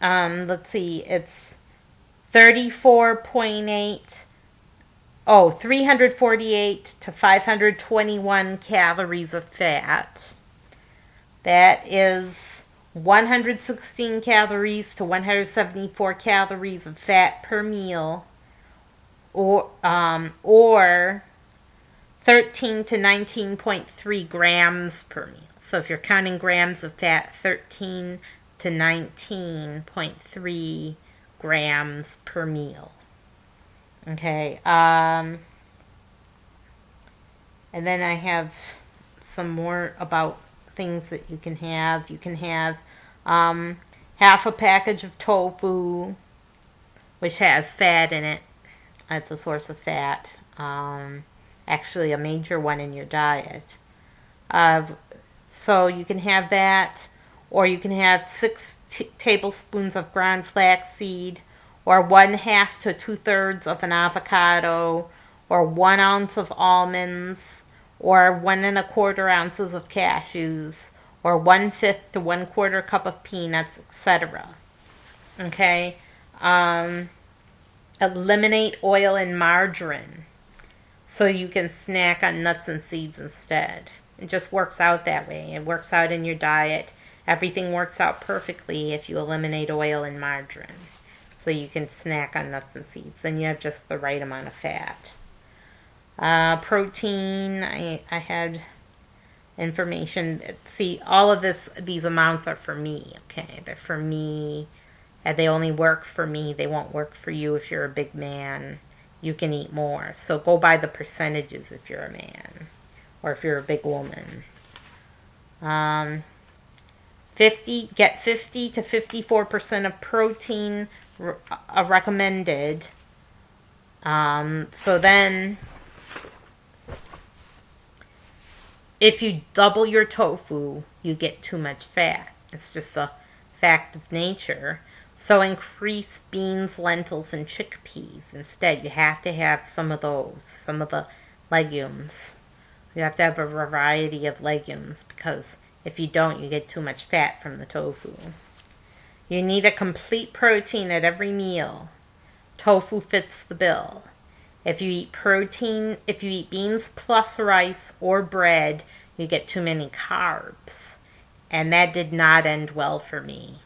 let's see, it's 348 to 521 calories of fat. That is 116 calories to 174 calories of fat per meal, or 13 to 19.3 grams per meal. So if you're counting grams of fat, 13 to 19.3 grams per meal. Okay, and then I have some more about things that you can have. You can have half a package of tofu, which has fat in it. It's a source of fat. Actually, a major one in your diet. So you can have that, or you can have 6 tablespoons of ground flaxseed, or 1/2 to 2/3 of an avocado, or 1 ounce of almonds, or 1 1/4 ounces of cashews, or 1/5 to 1/4 cup of peanuts, etc. Okay? Eliminate oil and margarine so you can snack on nuts and seeds instead. It just works out that way. It works out in your diet. Everything works out perfectly if you eliminate oil and margarine. So you can snack on nuts and seeds. Then you have just the right amount of fat. Protein, I had information. See, all of these amounts are for me, okay? They're for me, and they only work for me. They won't work for you if you're a big man. You can eat more. So go by the percentages if you're a man, or if you're a big woman. 50 to 54% of protein recommended. So then, if you double your tofu, you get too much fat. It's just a fact of nature. So increase beans, lentils, and chickpeas instead. You have to have some of those, some of the legumes. You have to have a variety of legumes, because if you don't, you get too much fat from the tofu. You need a complete protein at every meal. Tofu fits the bill. If you eat beans plus rice or bread, you get too many carbs. And that did not end well for me.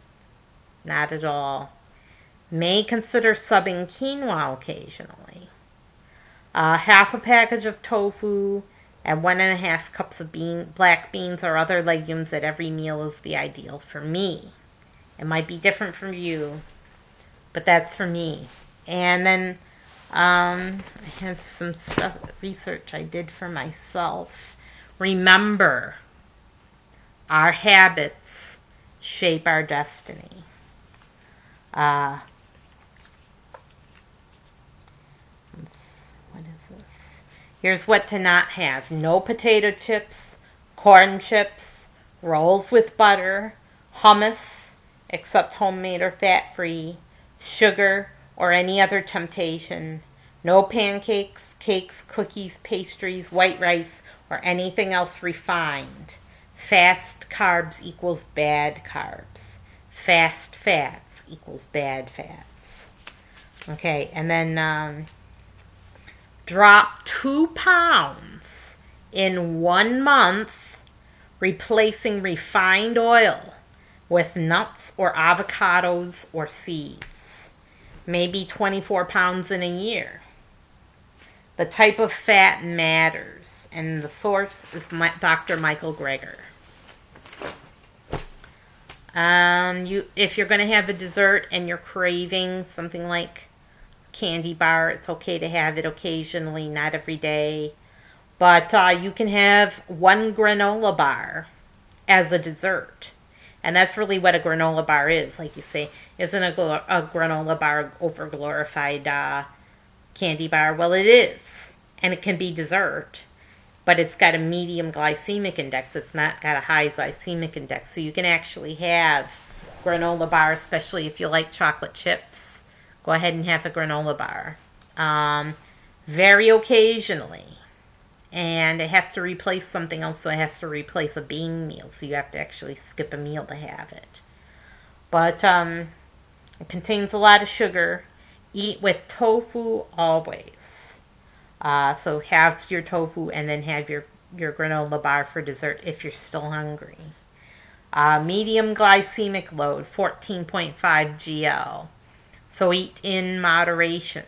Not at all. May consider subbing quinoa occasionally. 1/2 package of tofu and 1.5 cups of black beans or other legumes at every meal is the ideal for me. It might be different from you, but that's for me. And then I have some research I did for myself. Remember, our habits shape our destiny. What is this? Here's what to not have. No potato chips, corn chips, rolls with butter, hummus, except homemade or fat-free, sugar, or any other temptation. No pancakes, cakes, cookies, pastries, white rice, or anything else refined. Fast carbs equals bad carbs. Fast fats equals bad fats. Okay, and then drop 2 pounds in 1 month, replacing refined oil with nuts or avocados or seeds. Maybe 24 pounds in a year. The type of fat matters, and the source is Dr. Michael Greger. If you're going to have a dessert and you're craving something like candy bar, it's okay to have it occasionally, not every day. But you can have 1 granola bar as a dessert. And that's really what a granola bar is. Like you say, isn't a granola bar over-glorified candy bar? Well, it is. And it can be dessert. But it's got a medium glycemic index. It's not got a high glycemic index. So you can actually have granola bar, especially if you like chocolate chips. Go ahead and have a granola bar. Very occasionally. And it has to replace something else, so it has to replace a bean meal. So you have to actually skip a meal to have it. But it contains a lot of sugar. Eat with tofu always. So have your tofu and then have your granola bar for dessert if you're still hungry. Medium glycemic load, 14.5 GL. So eat in moderation.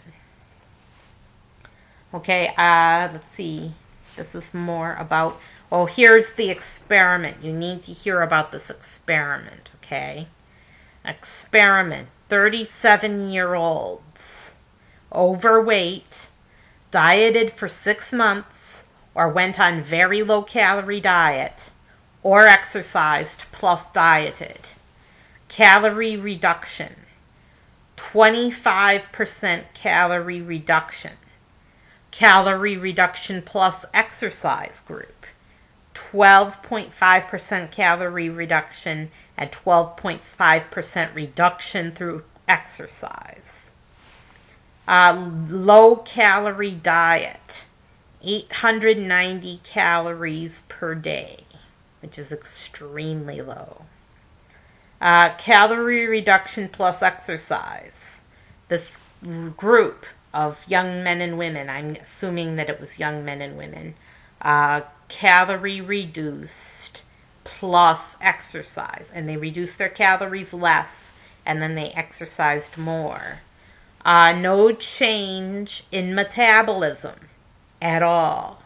Okay, let's see. This is more about, oh, here's the experiment. You need to hear about this experiment, okay? Experiment. 37-year-olds, overweight, dieted for 6 months, or went on very low-calorie diet, or exercised plus dieted. Calorie reduction. 25% calorie reduction. Calorie reduction plus exercise group. 12.5% calorie reduction and 12.5% reduction through exercise. Low-calorie diet, 890 calories per day, which is extremely low. Calorie reduction plus exercise. This group of young men and women, I'm assuming that it was young men and women, calorie reduced plus exercise. And they reduced their calories less, and then they exercised more. No change in metabolism at all.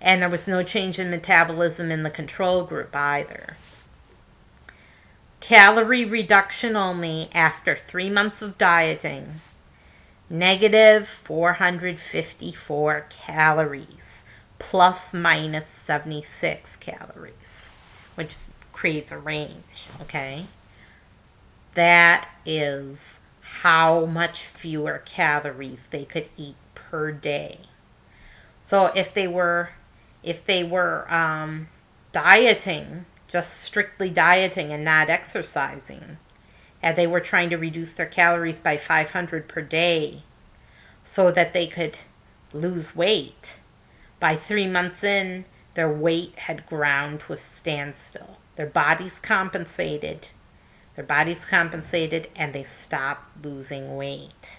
And there was no change in metabolism in the control group either. Calorie reduction only after 3 months of dieting. Negative 454 calories, plus minus 76 calories, which creates a range, okay? That is how much fewer calories they could eat per day. So if they were dieting, just strictly dieting and not exercising, and they were trying to reduce their calories by 500 per day so that they could lose weight, by 3 months in, their weight had ground to a standstill. Their bodies compensated, and they stopped losing weight.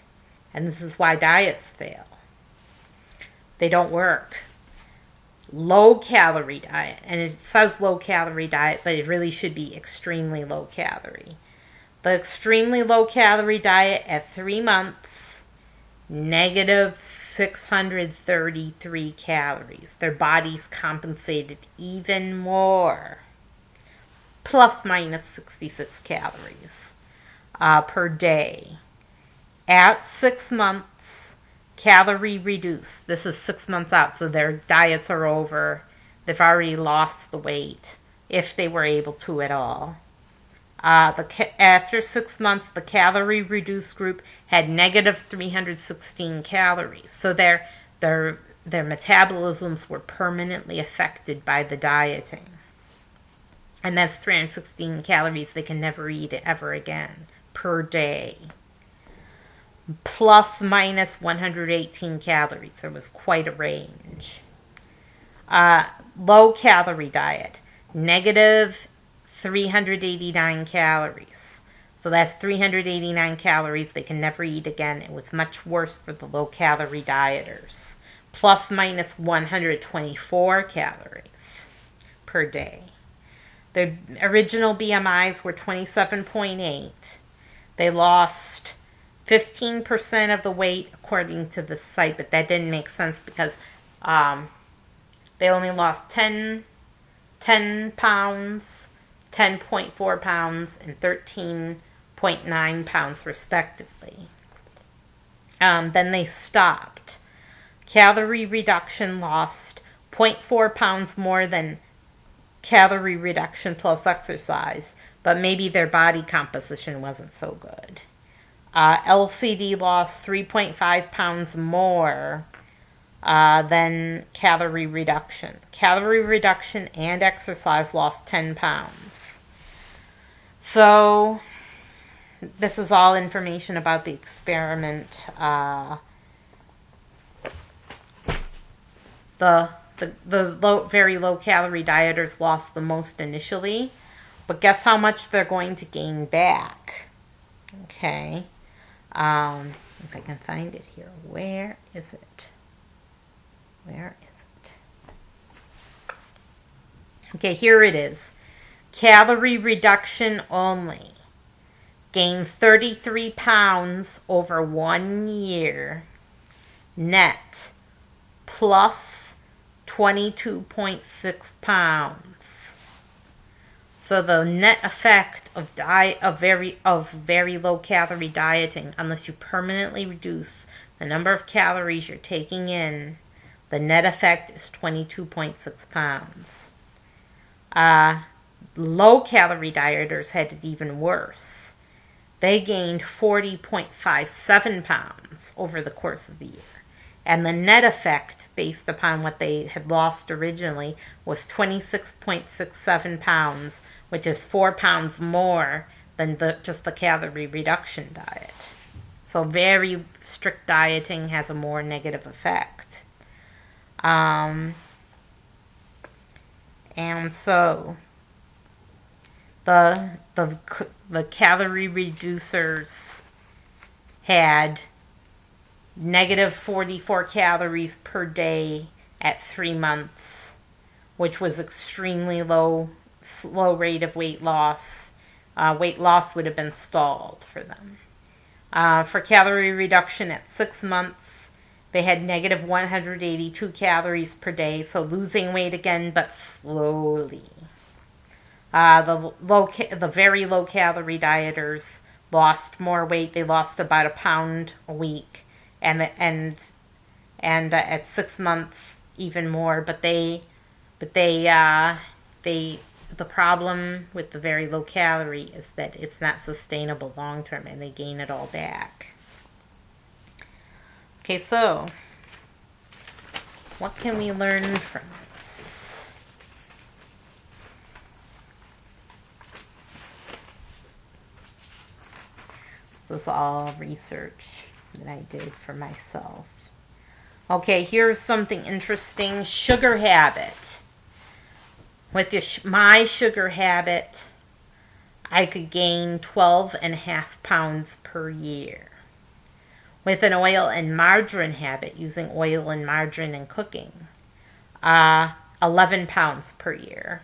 And this is why diets fail. They don't work. Low-calorie diet, and it says low-calorie diet, but it really should be extremely low-calorie. The extremely low-calorie diet at 3 months, negative 633 calories. Their bodies compensated even more, plus minus 66 calories per day. At 6 months, calorie reduced. This is 6 months out, so their diets are over. They've already lost the weight, if they were able to at all. After 6 months, the calorie reduced group had negative 316 calories. So their metabolisms were permanently affected by the dieting. And that's 316 calories they can never eat ever again per day. Plus minus 118 calories. There was quite a range. Low calorie diet, negative 389 calories. So that's 389 calories they can never eat again. It was much worse for the low calorie dieters. Plus minus 124 calories per day. The original BMIs were 27.8. They lost 15% of the weight according to the site, but that didn't make sense because they only lost 10 pounds, 10.4 pounds, and 13.9 pounds respectively. Then they stopped. Calorie reduction lost 0.4 pounds more than calorie reduction plus exercise, but maybe their body composition wasn't so good. LCD lost 3.5 pounds more than calorie reduction. Calorie reduction and exercise lost 10 pounds. So this is all information about the experiment. The very low calorie dieters lost the most initially, but guess how much they're going to gain back? Okay. If I can find it here. Where is it? Okay, here it is. Calorie reduction only. Gain 33 pounds over 1 year. Net. Plus 22.6 pounds. So the net effect of very low calorie dieting, unless you permanently reduce the number of calories you're taking in, the net effect is 22.6 pounds. Low calorie dieters had it even worse. They gained 40.57 pounds over the course of the year. And the net effect, based upon what they had lost originally, was 26.67 pounds, which is 4 pounds more than just the calorie reduction diet. So very strict dieting has a more negative effect. And so the calorie reducers had negative 44 calories per day at 3 months, which was extremely slow rate of weight loss. Weight loss would have been stalled for them. For calorie reduction at 6 months, they had negative 182 calories per day, so losing weight again, but slowly. The very low calorie dieters lost more weight. They lost about 1 pound a week, and at 6 months even more. But the problem with the very low calorie is that it's not sustainable long term, and they gain it all back. Okay, so what can we learn from this? This is all research that I did for myself. Okay, here's something interesting. Sugar habit. With my sugar habit, I could gain 12.5 pounds per year. With an oil and margarine habit, using oil and margarine in cooking, 11 pounds per year.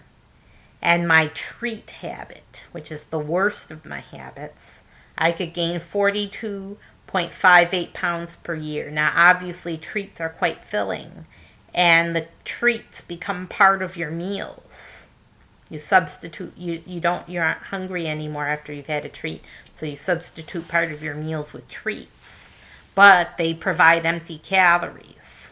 And my treat habit, which is the worst of my habits, I could gain 42.58 pounds per year. Now, obviously, treats are quite filling, and the treats become part of your meals. You substitute, you aren't hungry anymore after you've had a treat, so you substitute part of your meals with treats. But they provide empty calories.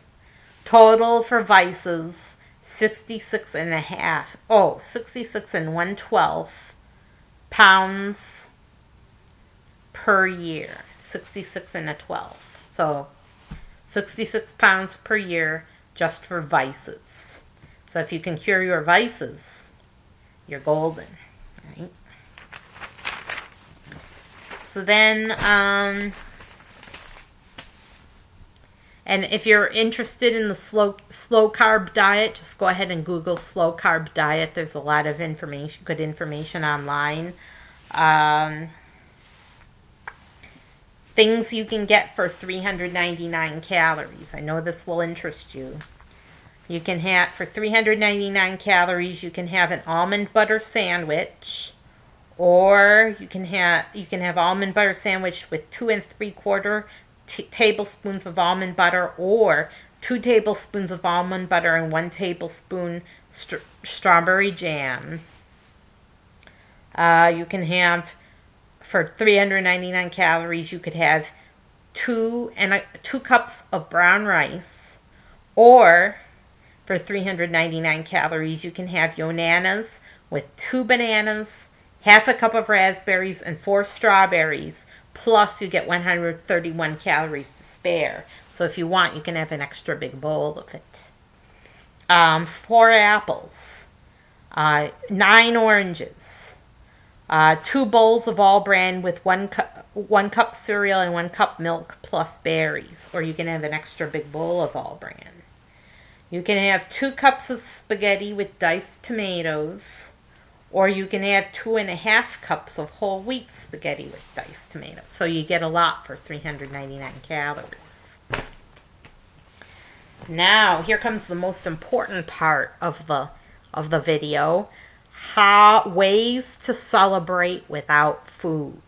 Total for vices, 66 and 1/12 pounds per year. 66 and 1/12. So 66 pounds per year just for vices. So if you can cure your vices, you're golden, right? So then, and if you're interested in the slow carb diet, just go ahead and Google slow carb diet. There's a lot of good information online. Things you can get for 399 calories. I know this will interest you. You can have, for 399 calories, you can have an almond butter sandwich, or you can have almond butter sandwich with 2 3/4 tablespoons of almond butter, or 2 tablespoons of almond butter and 1 tablespoon strawberry jam. You can have, for 399 calories, you could have 2 cups of brown rice, or for 399 calories, you can have Yonanas with 2 bananas, half a cup of raspberries, and 4 strawberries. Plus, you get 131 calories to spare. So if you want, you can have an extra big bowl of it. 4 apples, 9 oranges, 2 bowls of all bran with 1 cup cereal and 1 cup milk plus berries. Or you can have an extra big bowl of all bran. You can have 2 cups of spaghetti with diced tomatoes, or you can have 2.5 cups of whole wheat spaghetti with diced tomatoes. So you get a lot for 399 calories. Now, here comes the most important part of the video. Ways to celebrate without food.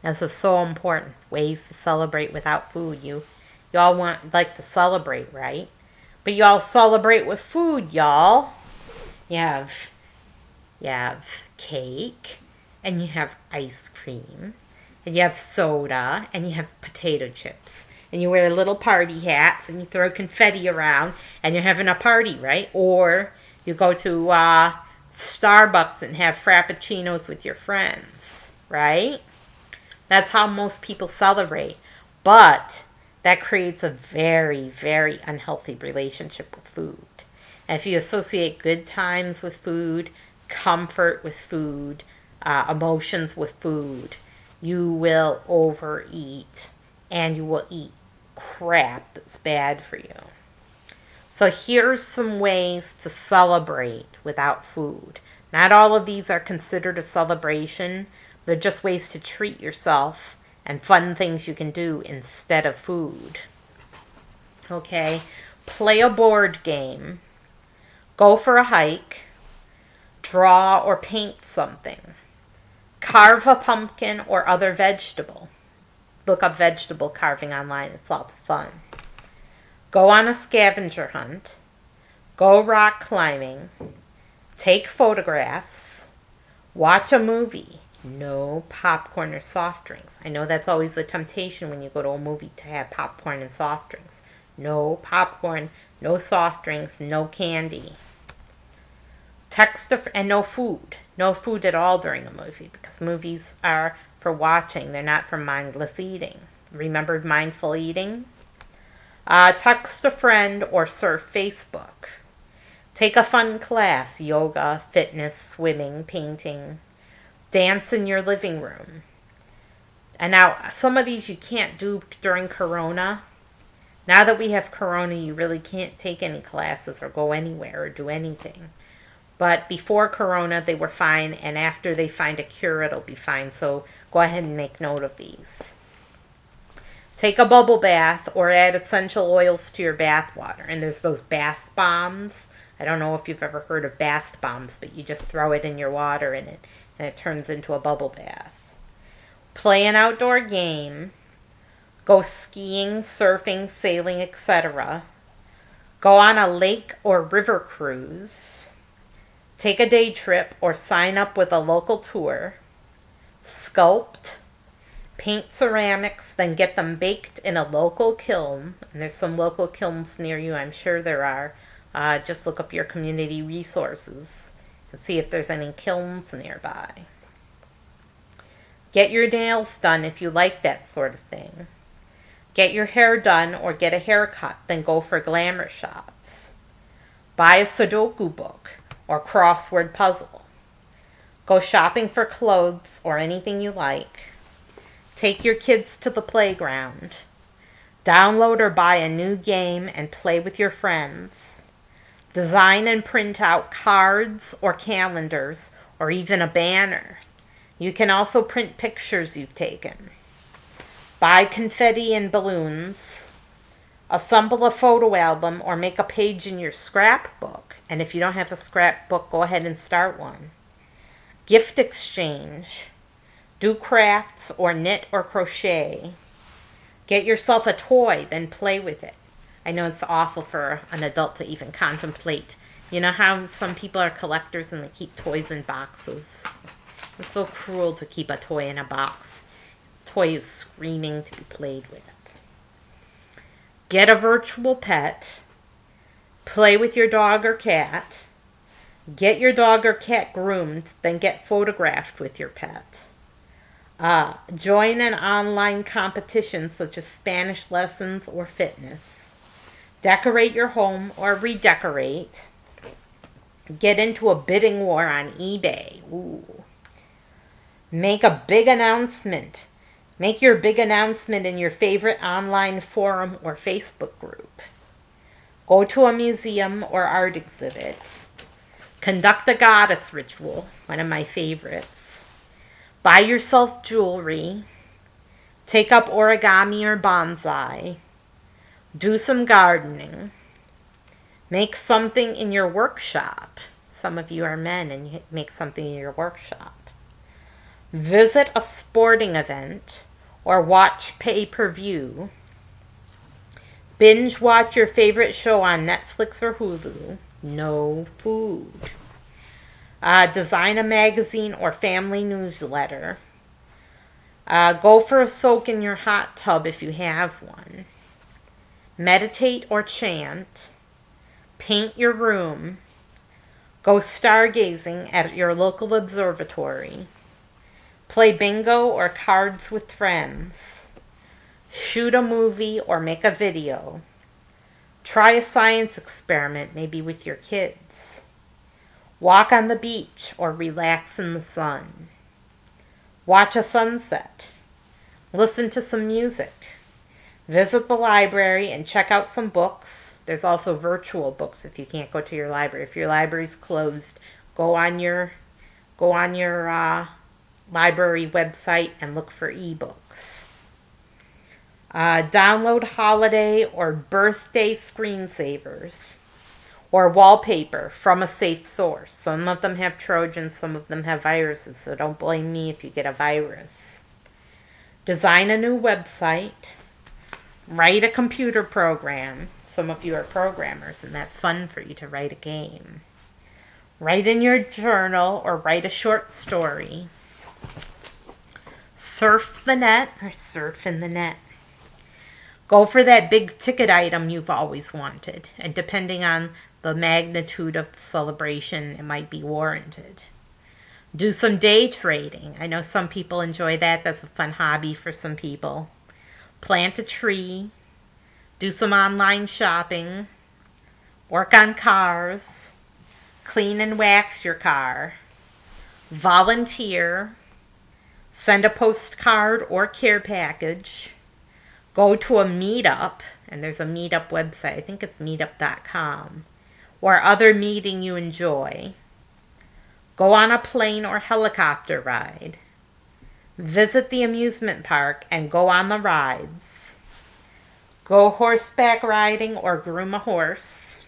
This is so important. Ways to celebrate without food. You all like to celebrate, right? But y'all celebrate with food, y'all. You have cake, and you have ice cream, and you have soda, and you have potato chips, and you wear little party hats, and you throw confetti around, and you're having a party, right? Or you go to Starbucks and have frappuccinos with your friends, right? That's how most people celebrate. But that creates a very, very unhealthy relationship with food. And if you associate good times with food, comfort with food, emotions with food, you will overeat and you will eat crap that's bad for you. So here's some ways to celebrate without food. Not all of these are considered a celebration. They're just ways to treat yourself and fun things you can do instead of food. Okay, play a board game. Go for a hike. Draw or paint something. Carve a pumpkin or other vegetable. Look up vegetable carving online. It's lots of fun. Go on a scavenger hunt. Go rock climbing. Take photographs. Watch a movie. No popcorn or soft drinks. I know that's always a temptation when you go to a movie to have popcorn and soft drinks. No popcorn, no soft drinks, no candy. And no food. No food at all during a movie, because movies are for watching. They're not for mindless eating. Remember mindful eating? Text a friend or surf Facebook. Take a fun class, yoga, fitness, swimming, painting. Dance in your living room. And now, some of these you can't do during Corona. Now that we have Corona, you really can't take any classes or go anywhere or do anything. But before Corona, they were fine, and after they find a cure, it'll be fine. So go ahead and make note of these. Take a bubble bath or add essential oils to your bath water. And there's those bath bombs. I don't know if you've ever heard of bath bombs, but you just throw it in your water and it turns into a bubble bath. Play an outdoor game. Go skiing, surfing, sailing, etc. Go on a lake or river cruise. Take a day trip or sign up with a local tour. Sculpt. Paint ceramics, then get them baked in a local kiln. And there's some local kilns near you, I'm sure there are. Just look up your community resources and see if there's any kilns nearby. Get your nails done if you like that sort of thing. Get your hair done or get a haircut, then go for glamour shots. Buy a Sudoku book or crossword puzzle. Go shopping for clothes or anything you like. Take your kids to the playground. Download or buy a new game and play with your friends. Design and print out cards or calendars or even a banner. You can also print pictures you've taken. Buy confetti and balloons. Assemble a photo album or make a page in your scrapbook. And if you don't have a scrapbook, go ahead and start one. Gift exchange. Do crafts or knit or crochet. Get yourself a toy, then play with it. I know it's awful for an adult to even contemplate. You know how some people are collectors and they keep toys in boxes? It's so cruel to keep a toy in a box. The toy is screaming to be played with. Get a virtual pet. Play with your dog or cat. Get your dog or cat groomed, then get photographed with your pet. Join an online competition such as Spanish lessons or fitness. Decorate your home or redecorate. Get into a bidding war on eBay. Ooh. Make a big announcement. Make your big announcement in your favorite online forum or Facebook group. Go to a museum or art exhibit. Conduct a goddess ritual, one of my favorites. Buy yourself jewelry. Take up origami or bonsai. Do some gardening. Make something in your workshop. Some of you are men and you make something in your workshop. Visit a sporting event or watch pay-per-view. Binge watch your favorite show on Netflix or Hulu. No food. Design a magazine or family newsletter. Go for a soak in your hot tub if you have one. Meditate or chant. Paint your room. Go stargazing at your local observatory. Play bingo or cards with friends. Shoot a movie or make a video. Try a science experiment, maybe with your kids. Walk on the beach or relax in the sun. Watch a sunset. Listen to some music. Visit the library and check out some books. There's also virtual books if you can't go to your library. If your library's closed, go on your library website and look for ebooks. Download holiday or birthday screensavers or wallpaper from a safe source. Some of them have Trojans, some of them have viruses, so don't blame me if you get a virus. Design a new website. Write a computer program. Some of you are programmers, and that's fun for you to write a game. Write in your journal or write a short story. Surf the net or surf in the net. Go for that big ticket item you've always wanted, and depending on the magnitude of the celebration, it might be warranted. Do some day trading. I know some people enjoy that. That's a fun hobby for some people. Plant a tree. Do some online shopping. Work on cars. Clean and wax your car. Volunteer. Send a postcard or care package. Go to a meetup, and there's a meetup website. I think it's meetup.com. Or other meeting you enjoy. Go on a plane or helicopter ride. Visit the amusement park and go on the rides. Go horseback riding or groom a horse.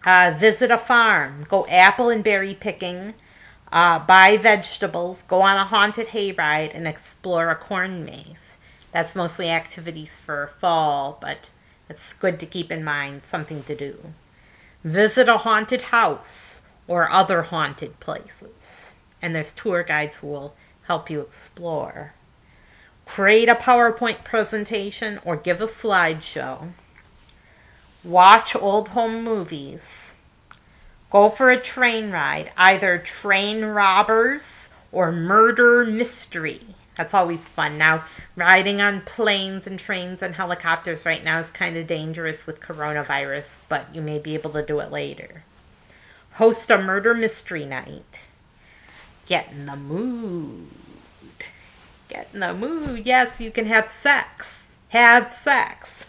Visit a farm. Go apple and berry picking. Buy vegetables. Go on a haunted hayride and explore a corn maze. That's mostly activities for fall, but it's good to keep in mind, something to do. Visit a haunted house or other haunted places. And there's tour guides who will help you explore. Create a PowerPoint presentation or give a slideshow. Watch old home movies. Go for a train ride, either train robbers or murder mystery. That's always fun. Now, riding on planes and trains and helicopters right now is kind of dangerous with coronavirus, but you may be able to do it later. Host a murder mystery night. Get in the mood. Get in the mood. Yes, you can have sex. Have sex.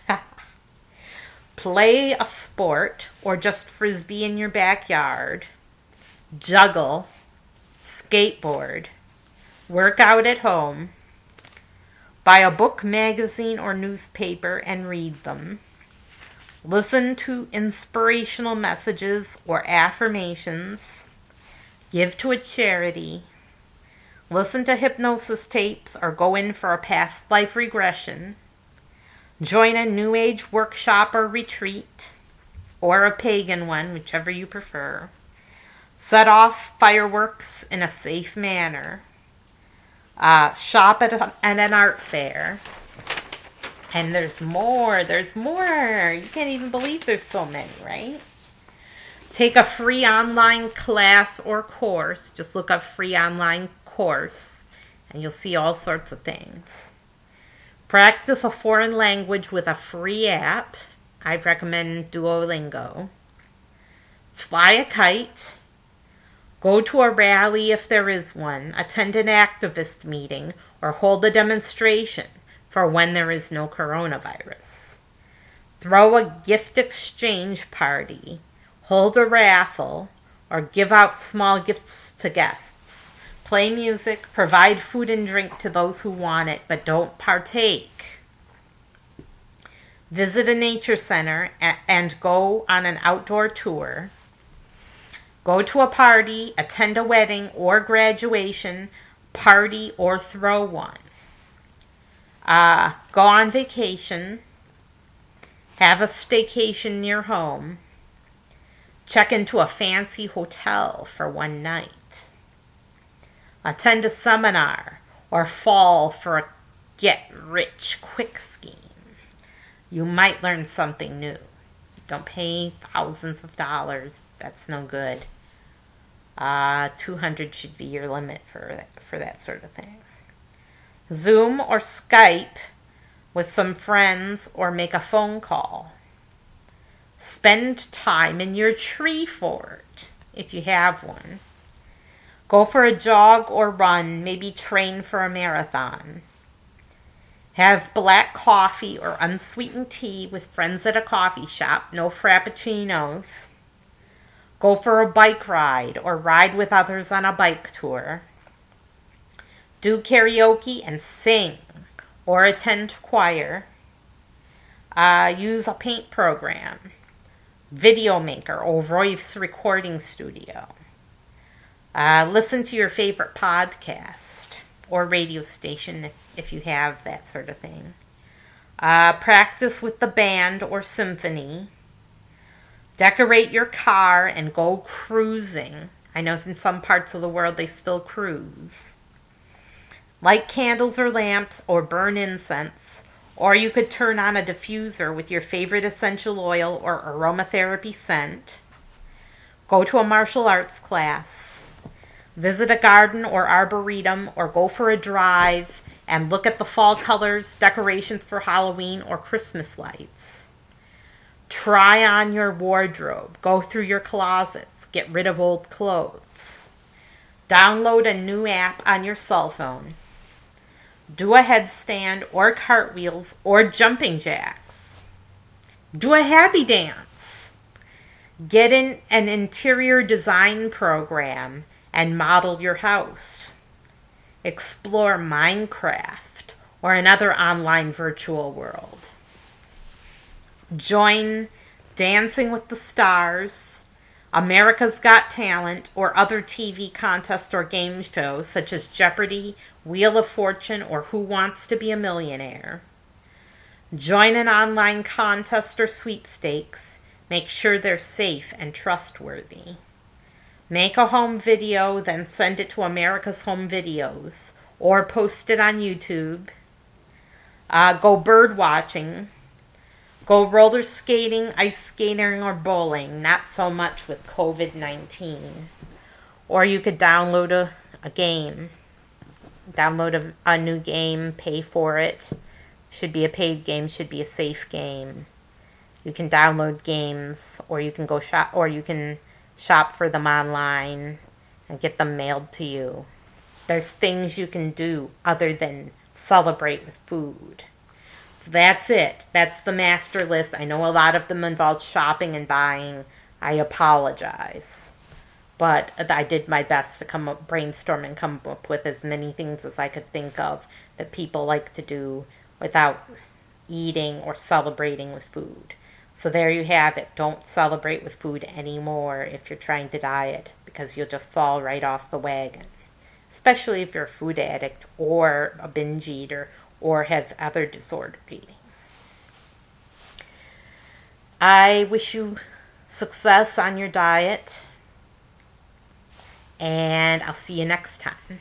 Play a sport or just frisbee in your backyard. Juggle. Skateboard. Work out at home. Buy a book, magazine, or newspaper and read them. Listen to inspirational messages or affirmations. Give to a charity. Listen to hypnosis tapes or go in for a past life regression. Join a New Age workshop or retreat, or a pagan one, whichever you prefer. Set off fireworks in a safe manner. Shop at an art fair. And there's more. You can't even believe there's so many, right? Take a free online class or course. Just look up free online course and you'll see all sorts of things. Practice a foreign language with a free app. I recommend Duolingo. Fly a kite. Go to a rally if there is one. Attend an activist meeting or hold a demonstration for when there is no coronavirus. Throw a gift exchange party. Hold a raffle or give out small gifts to guests. Play music, provide food and drink to those who want it, but don't partake. Visit a nature center and go on an outdoor tour. Go to a party, attend a wedding or graduation, party or throw one. Go on vacation. Have a staycation near home. Check into a fancy hotel for one night. Attend a seminar or fall for a get-rich-quick scheme. You might learn something new. Don't pay thousands of dollars. That's no good. $200 should be your limit for that sort of thing. Zoom or Skype with some friends or make a phone call. Spend time in your tree fort if you have one. Go for a jog or run, maybe train for a marathon. Have black coffee or unsweetened tea with friends at a coffee shop, no frappuccinos. Go for a bike ride or ride with others on a bike tour. Do karaoke and sing or attend choir. Use a paint program, video maker, or voice recording studio. Listen to your favorite podcast or radio station if you have that sort of thing. Practice with the band or symphony. Decorate your car and go cruising. I know in some parts of the world they still cruise. Light candles or lamps or burn incense. Or you could turn on a diffuser with your favorite essential oil or aromatherapy scent. Go to a martial arts class. Visit a garden or arboretum, or go for a drive and look at the fall colors, decorations for Halloween or Christmas lights. Try on your wardrobe. Go through your closets. Get rid of old clothes. Download a new app on your cell phone. Do a headstand or cartwheels or jumping jacks. Do a happy dance. Get in an interior design program and model your house. Explore Minecraft or another online virtual world. Join Dancing with the Stars, America's Got Talent, or other TV contests or game shows such as Jeopardy, Wheel of Fortune, or Who Wants to Be a Millionaire. Join an online contest or sweepstakes. Make sure they're safe and trustworthy. Make a home video, then send it to America's Home Videos, or post it on YouTube. Go bird watching. Go roller skating, ice skating, or bowling. Not so much with COVID-19. Or you could download a game. Download a new game, pay for it. Should be a paid game, should be a safe game. You can download games, or you can go shop, or you can shop for them online and get them mailed to you. There's things you can do other than celebrate with food. So that's it. That's the master list. I know a lot of them involve shopping and buying. I apologize. But I did my best to brainstorm and come up with as many things as I could think of that people like to do without eating or celebrating with food. So there you have it. Don't celebrate with food anymore if you're trying to diet, because you'll just fall right off the wagon. Especially if you're a food addict or a binge eater or have other disordered eating. I wish you success on your diet, and I'll see you next time.